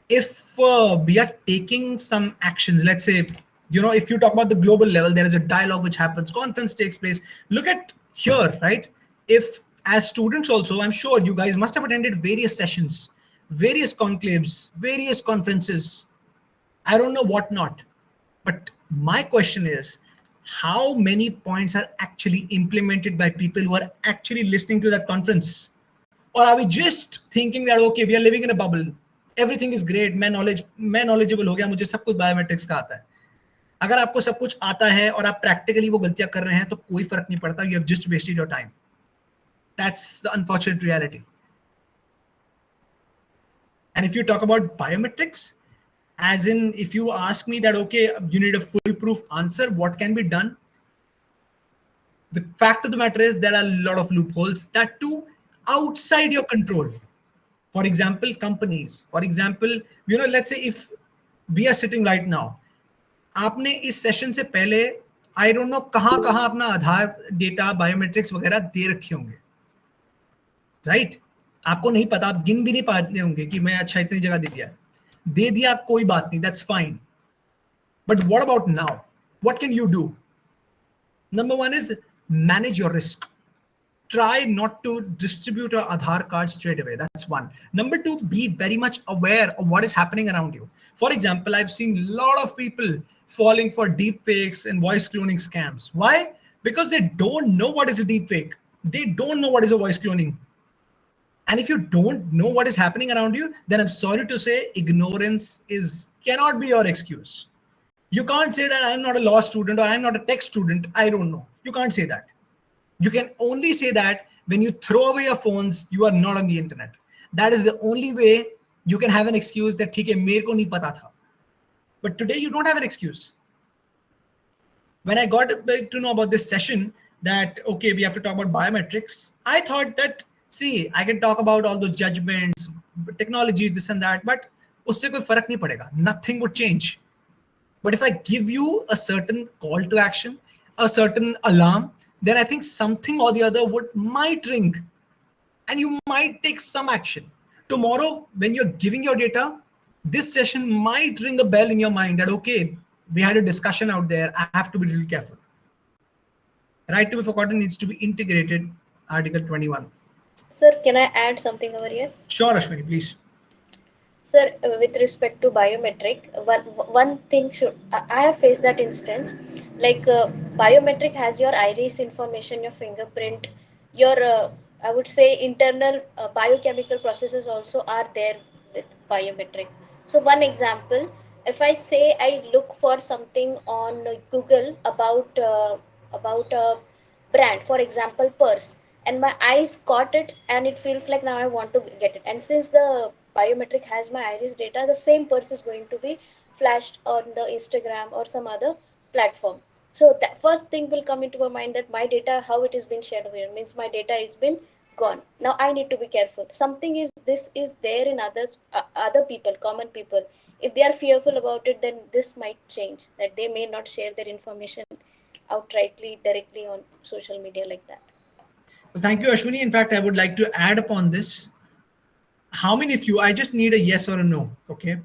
if we are taking some actions, let's say, if you talk about the global level, there is a dialogue which happens, conference takes place. Look at here, right? If as students also, I'm sure you guys must have attended various sessions, various conclaves, various conferences. I don't know what not. But my question is, how many points are actually implemented by people who are actually listening to that conference? Or are we just thinking that, okay, we are living in a bubble, everything is great, मैं knowledgeable हो गया, मुझे सब कुछ biometrics का आता है. अगर आपको सब कुछ आता है और आप प्रैक्टिकली वो गलतियां कर रहे हैं तो कोई फर्क नहीं पड़ता. You have just wasted your time. That's the unfortunate reality. And if you talk about biometrics, as in, if you ask me that, okay, you need a foolproof answer, what can be done? The fact of the matter is there are a lot of loopholes that too outside your control. For example, companies. For example, let's say if we are sitting right now, आपने इस session से पहले I don't know कहाँ कहाँ अपना आधार data biometrics वगैरह दे रखे होंगे, राइट? आपको नहीं पता, आप गिन भी नहीं पाते होंगे कि मैं अच्छा इतनी जगह दे दिया, कोई बात नहीं, that's fine. But what about now? What can you do? Number one is manage your risk. Try not to distribute your Aadhaar card straight away. That's one. Number two, be very much aware of what is happening around you. For example, I've seen a lot of people falling for deep fakes and voice cloning scams. Why? Because they don't know what is a deep fake. They don't know what is a voice cloning. And if you don't know what is happening around you, then I'm sorry to say, ignorance cannot be your excuse. You can't say that I'm not a law student or I'm not a tech student, I don't know. You can't say that. You can only say that when you throw away your phones, you are not on the internet. That is the only way you can have an excuse that theek hai, mere ko nahi pata tha. But today you don't have an excuse. When I got to know about this session that, okay, we have to talk about biometrics, I thought that, see, I can talk about all those judgments, technology, this and that, but usse koi farak nahi padega. Nothing would change. But if I give you a certain call to action, a certain alarm, then I think something or the other might ring and you might take some action. Tomorrow, when you're giving your data, this session might ring a bell in your mind that, okay, we had a discussion out there, I have to be a little careful. Right to be forgotten needs to be integrated, Article 21. Sir, can I add something over here? Sure, Ashwini, please. Sir, with respect to biometric, one thing I have faced that instance, like biometric has your iris information, your fingerprint, your I would say internal biochemical processes also are there with biometric. So one example, if I say I look for something on Google about a brand, for example, purse, and my eyes caught it and it feels like now I want to get it. And since the biometric has my iris data, the same purse is going to be flashed on the Instagram or some other platform. So that first thing will come into my mind that my data, how it is being shared over here, means my data has been gone. Now I need to be careful. Something is there in other people, common people. If they are fearful about it, then this might change, that they may not share their information outrightly, directly on social media like that. Well, thank you, Ashwini. In fact, I would like to add upon this. How many of you, I just need a yes or a no, okay?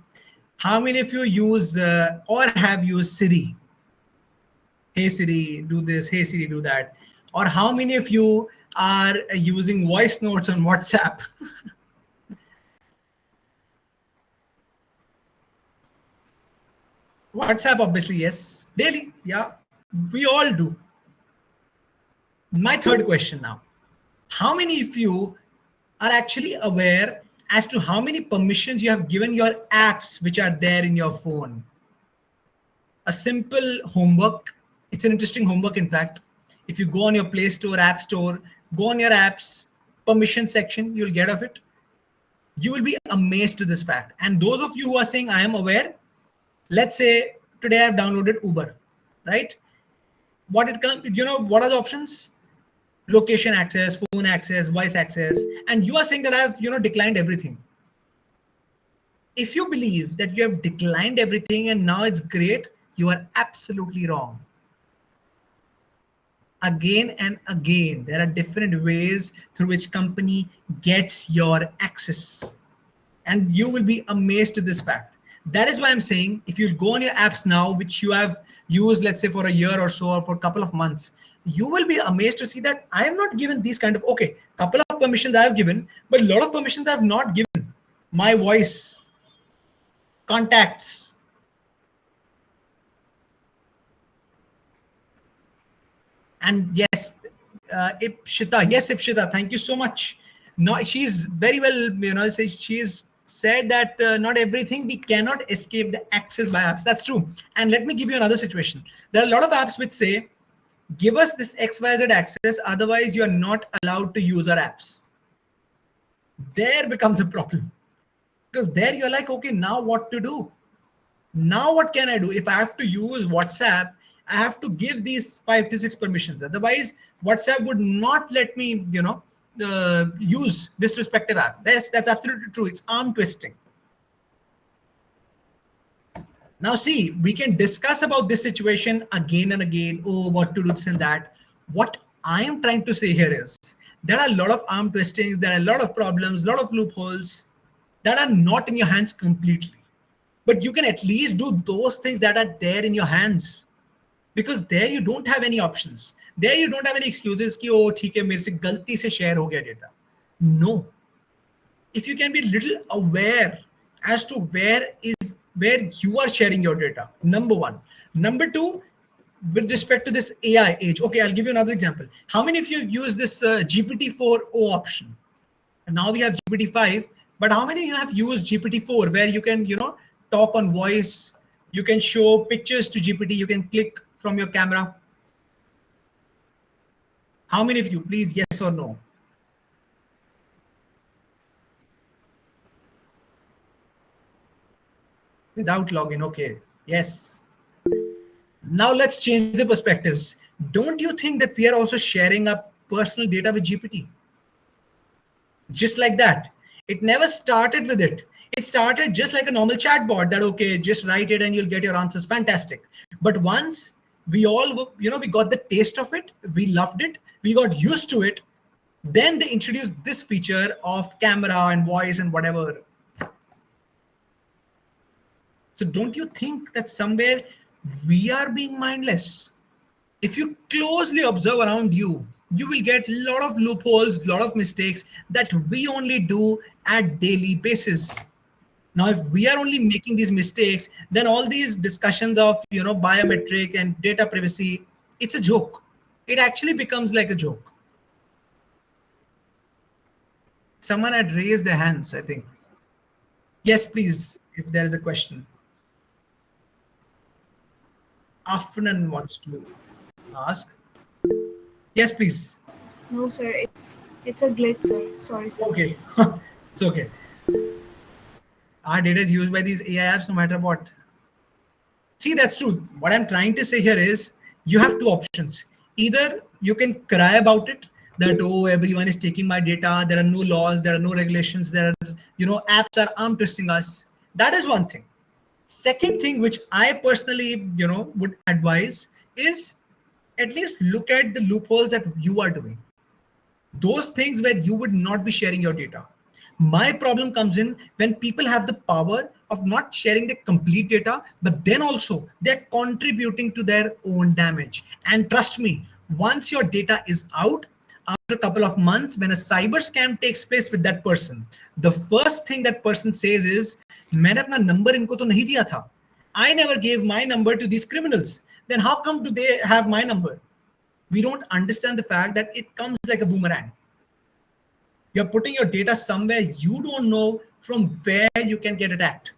How many of you use or have used Siri? Hey Siri, do this, hey Siri, do that. Or how many of you are using voice notes on WhatsApp. WhatsApp, obviously, yes. Daily, yeah. We all do. My third question now. How many of you are actually aware as to how many permissions you have given your apps which are there in your phone? A simple homework. It's an interesting homework, in fact. If you go on your Play Store, App Store, go on your apps, permission section, you'll get of it. You will be amazed to this fact. And those of you who are saying, I am aware, let's say today I've downloaded Uber, right? What it comes, what are the options? Location access, phone access, voice access, and you are saying that I've declined everything. If you believe that you have declined everything and now it's great, you are absolutely wrong. Again and again, there are different ways through which company gets your access, and you will be amazed to this fact. That is why I'm saying, if you go on your apps now, which you have used, let's say for a year or so, or for a couple of months, you will be amazed to see that I have not given these kind of, okay, couple of permissions I have given, but a lot of permissions I have not given. My voice, contacts. And yes, Ipshita, yes, Ipshita, thank you so much. No, she's very well, she's said that not everything we cannot escape the access by apps. That's true. And let me give you another situation. There are a lot of apps which say, give us this XYZ access, otherwise you're not allowed to use our apps. There becomes a problem, because there you're like, okay, now what to do? Now what can I do? If I have to use WhatsApp, I have to give these 5 to 6 permissions. Otherwise, WhatsApp would not let me, use this respective app. That's absolutely true. It's arm twisting. Now see, we can discuss about this situation again and again. Oh, what to do this and that. What I am trying to say here is, there are a lot of arm twistings, there are a lot of problems, a lot of loopholes that are not in your hands completely. But you can at least do those things that are there in your hands. Because there you don't have any options. There you don't have any excuses ki, oh, theek hai, mere se galti se share ho gaya data. No. If you can be little aware as to where you are sharing your data, number one. Number two, with respect to this AI age. Okay, I'll give you another example. How many of you use this GPT-4o option? And now we have GPT-5, but how many of you have used GPT-4 where you can, talk on voice, you can show pictures to GPT, you can click from your camera? How many of you, please, yes or no? Without login, okay, yes. Now let's change the perspectives. Don't you think that we are also sharing our personal data with GPT? Just like that. It never started with it. It started just like a normal chatbot that, okay, just write it and you'll get your answers. Fantastic. But once we all, we got the taste of it, we loved it, we got used to it, then they introduced this feature of camera and voice and whatever. So don't you think that somewhere we are being mindless? If you closely observe around you, you will get a lot of loopholes, a lot of mistakes that we only do at daily basis. Now, if we are only making these mistakes, then all these discussions of, biometric and data privacy, it's a joke. It actually becomes like a joke. Someone had raised their hands, I think. Yes, please, if there is a question. Afnan wants to ask. Yes, please. No, sir, it's a glitch, sir. Sorry, sir. Okay, it's okay. Our data is used by these AI apps no matter what. See, that's true. What I'm trying to say here is, you have two options. Either you can cry about it, that, oh, everyone is taking my data, there are no laws, there are no regulations, there are, apps are arm twisting us. That is one thing. Second thing, which I personally, would advise is, at least look at the loopholes that you are doing. Those things where you would not be sharing your data. My problem comes in when people have the power of not sharing the complete data, but then also they're contributing to their own damage. And trust me, once your data is out, after a couple of months, when a cyber scam takes place with that person, the first thing that person says is, मैंने अपना number इनको तो नहीं दिया था. I never gave my number to these criminals. Then how come do they have my number? We don't understand the fact that it comes like a boomerang. You're putting your data somewhere you don't know from where you can get attacked.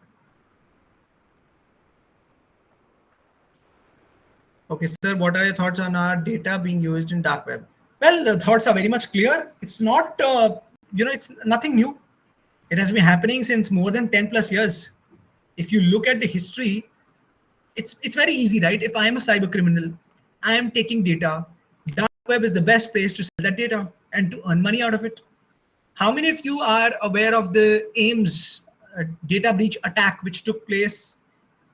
Okay, sir, what are your thoughts on our data being used in dark web? Well, the thoughts are very much clear. It's not, it's nothing new. It has been happening since more than 10 plus years. If you look at the history, it's very easy, right? If I'm a cyber criminal, I am taking data. Dark web is the best place to sell that data and to earn money out of it. How many of you are aware of the AIMS data breach attack which took place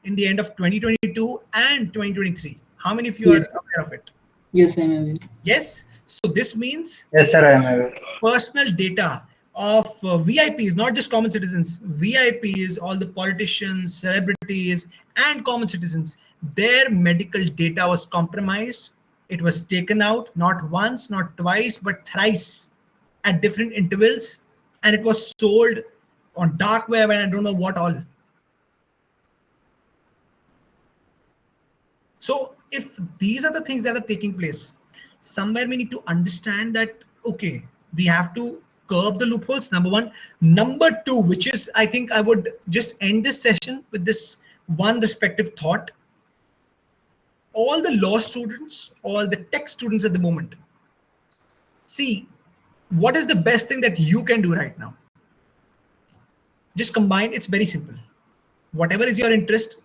in the end of 2022 and 2023? How many of you are aware of it? Yes, I am aware. Yes. So this means Yes, sir, I am aware. Personal data of VIPs, not just common citizens, VIPs, all the politicians, celebrities, and common citizens, their medical data was compromised. It was taken out, not once, not twice, but thrice at different intervals. And it was sold on dark web and I don't know what all. So if these are the things that are taking place, somewhere we need to understand that, okay, we have to curb the loopholes, number one. Number two, which is, I think I would just end this session with this one respective thought. All the law students, all the tech students at the moment, see, what is the best thing that you can do right now? Just combine, it's very simple. Whatever is your interest.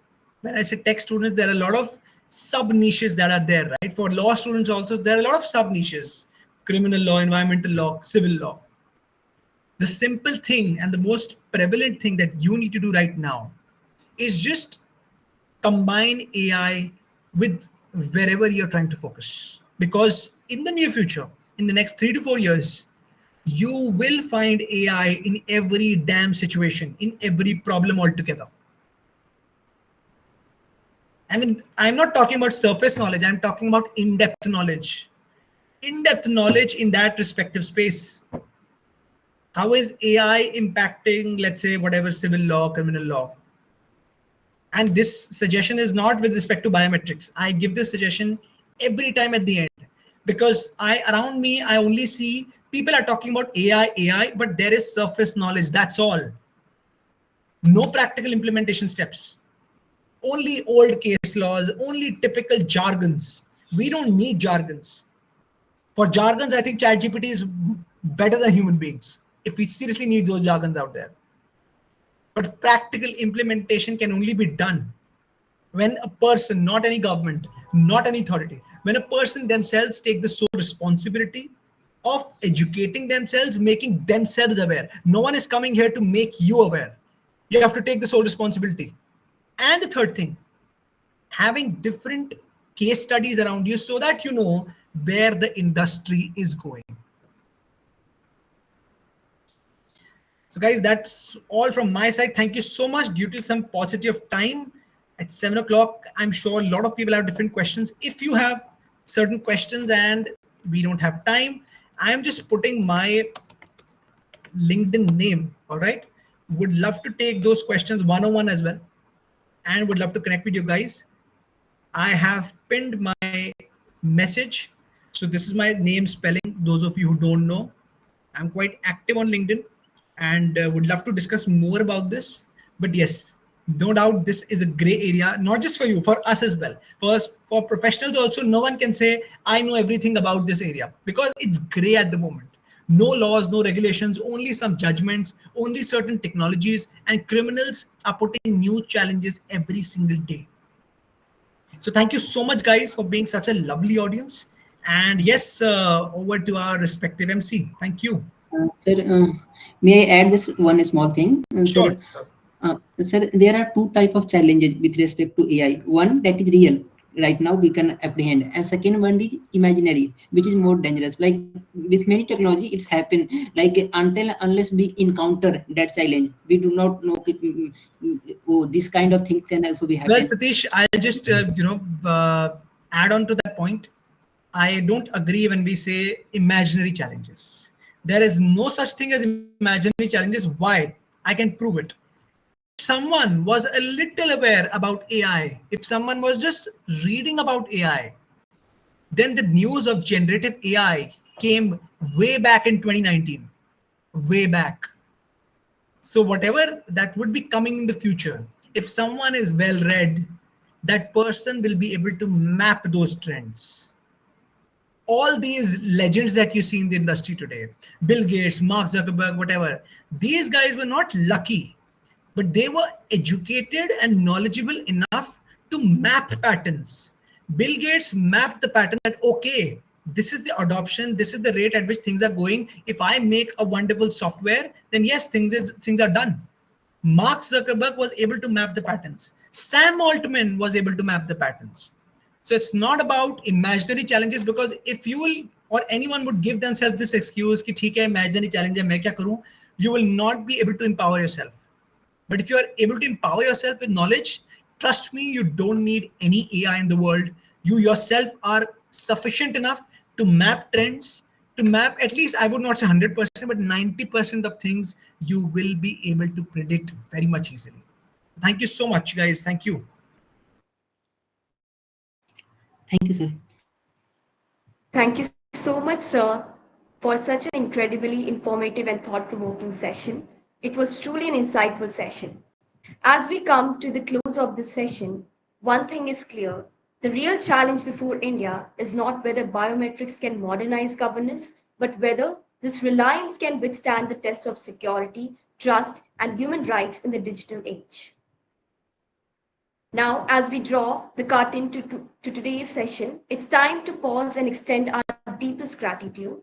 When I say tech students, there are a lot of sub niches that are there, right? For law students also, there are a lot of sub niches: criminal law, environmental law, civil law. The simple thing and the most prevalent thing that you need to do right now is just combine AI with wherever you're trying to focus. Because in the near future, in the next 3 to 4 years, you will find AI in every damn situation, in every problem altogether. And I'm not talking about surface knowledge, I'm talking about in-depth knowledge. In-depth knowledge in that respective space. How is AI impacting, let's say, whatever civil law, criminal law? And this suggestion is not with respect to biometrics. I give this suggestion every time at the end, because around me, I only see people are talking about AI, but there is surface knowledge, that's all. No practical implementation steps. Only old case laws, only typical jargons. We don't need jargons. For jargons, I think ChatGPT is better than human beings, if we seriously need those jargons out there. But practical implementation can only be done when a person, not any government, not any authority, when a person themselves take the sole responsibility of educating themselves, making themselves aware. No one is coming here to make you aware. You have to take the sole responsibility. And the third thing, having different case studies around you so that you know where the industry is going. So guys, that's all from my side. Thank you so much. Due to some paucity of time at 7 o'clock, I'm sure a lot of people have different questions. If you have certain questions and we don't have time, I'm just putting my LinkedIn name, all right? Would love to take those questions one-on-one as well, and would love to connect with you guys. I have pinned my message. So this is my name spelling. Those of you who don't know, I'm quite active on LinkedIn and would love to discuss more about this. But yes, no doubt this is a gray area, not just for you, for us as well. For professionals also, no one can say, I know everything about this area, because it's gray at the moment. No laws, no regulations, only some judgments, only certain technologies, and criminals are putting new challenges every single day. So thank you so much, guys, for being such a lovely audience. And yes, over to our respective MC. Thank you. Sir, may I add just one small thing? Sure. Sir, there are two types of challenges with respect to AI. One that is real, right now we can apprehend, and second one is imaginary, which is more dangerous. Like with many technology, it's happened like unless we encounter that challenge, we do not know. Oh, this kind of things can also be happen. Well, Satish, I'll just add on to that point. I don't agree when we say imaginary challenges. There is no such thing as imaginary challenges. Why? I can prove it. If someone was a little aware about AI, if someone was just reading about AI, then the news of generative AI came way back in 2019, way back. So whatever that would be coming in the future, if someone is well read, that person will be able to map those trends. All these legends that you see in the industry today, Bill Gates, Mark Zuckerberg, whatever, these guys were not lucky, but they were educated and knowledgeable enough to map patterns. Bill Gates mapped the pattern that, okay, this is the adoption, this is the rate at which things are going. If I make a wonderful software, then yes, things are done. Mark Zuckerberg was able to map the patterns. Sam Altman was able to map the patterns. So it's not about imaginary challenges, because if you will, or anyone would give themselves this excuse कि ठीक है imaginary challenge है मैं क्या करूं, you will not be able to empower yourself. But if you are able to empower yourself with knowledge, trust me, you don't need any AI in the world. You yourself are sufficient enough to map trends, to map at least, I would not say 100%, but 90% of things you will be able to predict very much easily. Thank you so much, guys. Thank you. Thank you, sir. Thank you so much, sir, for such an incredibly informative and thought-provoking session. It was truly an insightful session. As we come to the close of this session, one thing is clear. The real challenge before India is not whether biometrics can modernize governance, but whether this reliance can withstand the test of security, trust, and human rights in the digital age. Now, as we draw the curtain to today's session, it's time to pause and extend our deepest gratitude.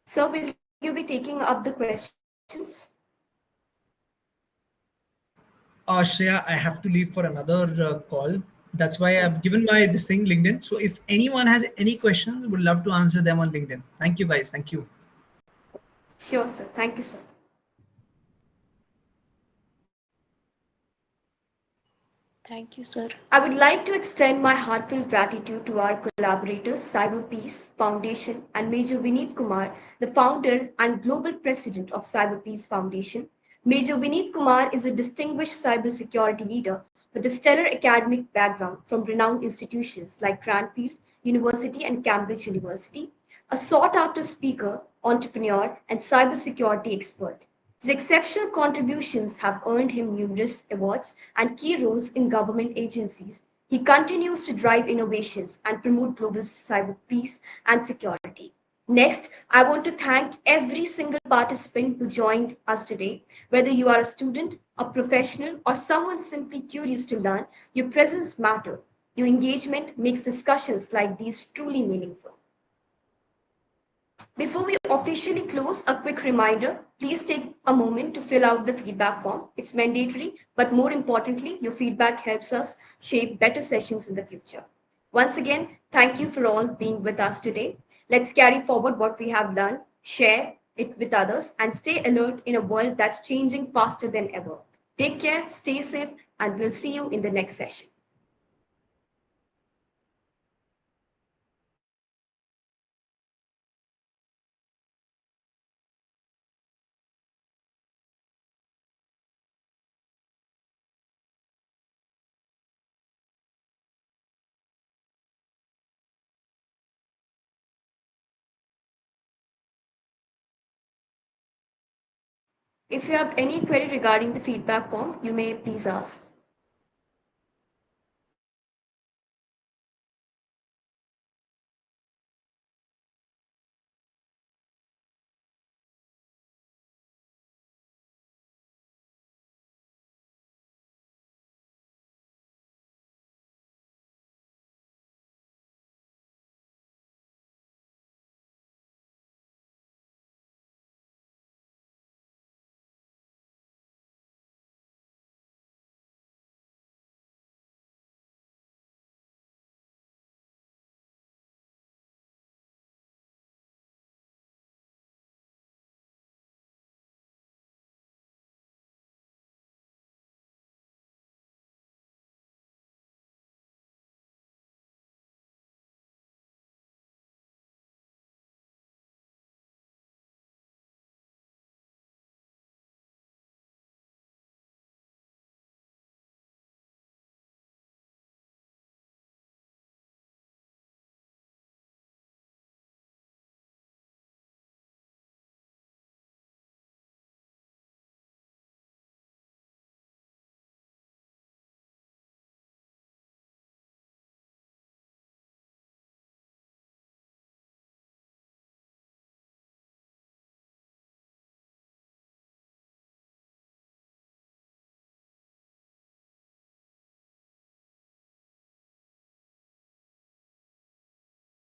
Sir, will you be taking up the questions? Shreya, I have to leave for another call. That's why I've given my this thing LinkedIn. So if anyone has any questions, would love to answer them on LinkedIn. Thank you, guys. Thank you. Sure, sir. Thank you, sir. Thank you, sir. I would like to extend my heartfelt gratitude to our collaborators, Cyber Peace Foundation, and Major Vineet Kumar, the founder and global president of Cyber Peace Foundation. Major Vineet Kumar is a distinguished cybersecurity leader with a stellar academic background from renowned institutions like Cranfield University and Cambridge University, a sought-after speaker, entrepreneur, and cybersecurity expert. His exceptional contributions have earned him numerous awards and key roles in government agencies. He continues to drive innovations and promote global cyber peace and security. Next, I want to thank every single participant who joined us today. Whether you are a student, a professional, or someone simply curious to learn, your presence matters. Your engagement makes discussions like these truly meaningful. Before we officially close, a quick reminder, please take a moment to fill out the feedback form. It's mandatory, but more importantly, your feedback helps us shape better sessions in the future. Once again, thank you for all being with us today. Let's carry forward what we have learned, share it with others, and stay alert in a world that's changing faster than ever. Take care, stay safe, and we'll see you in the next session. If you have any query regarding the feedback form, you may please ask.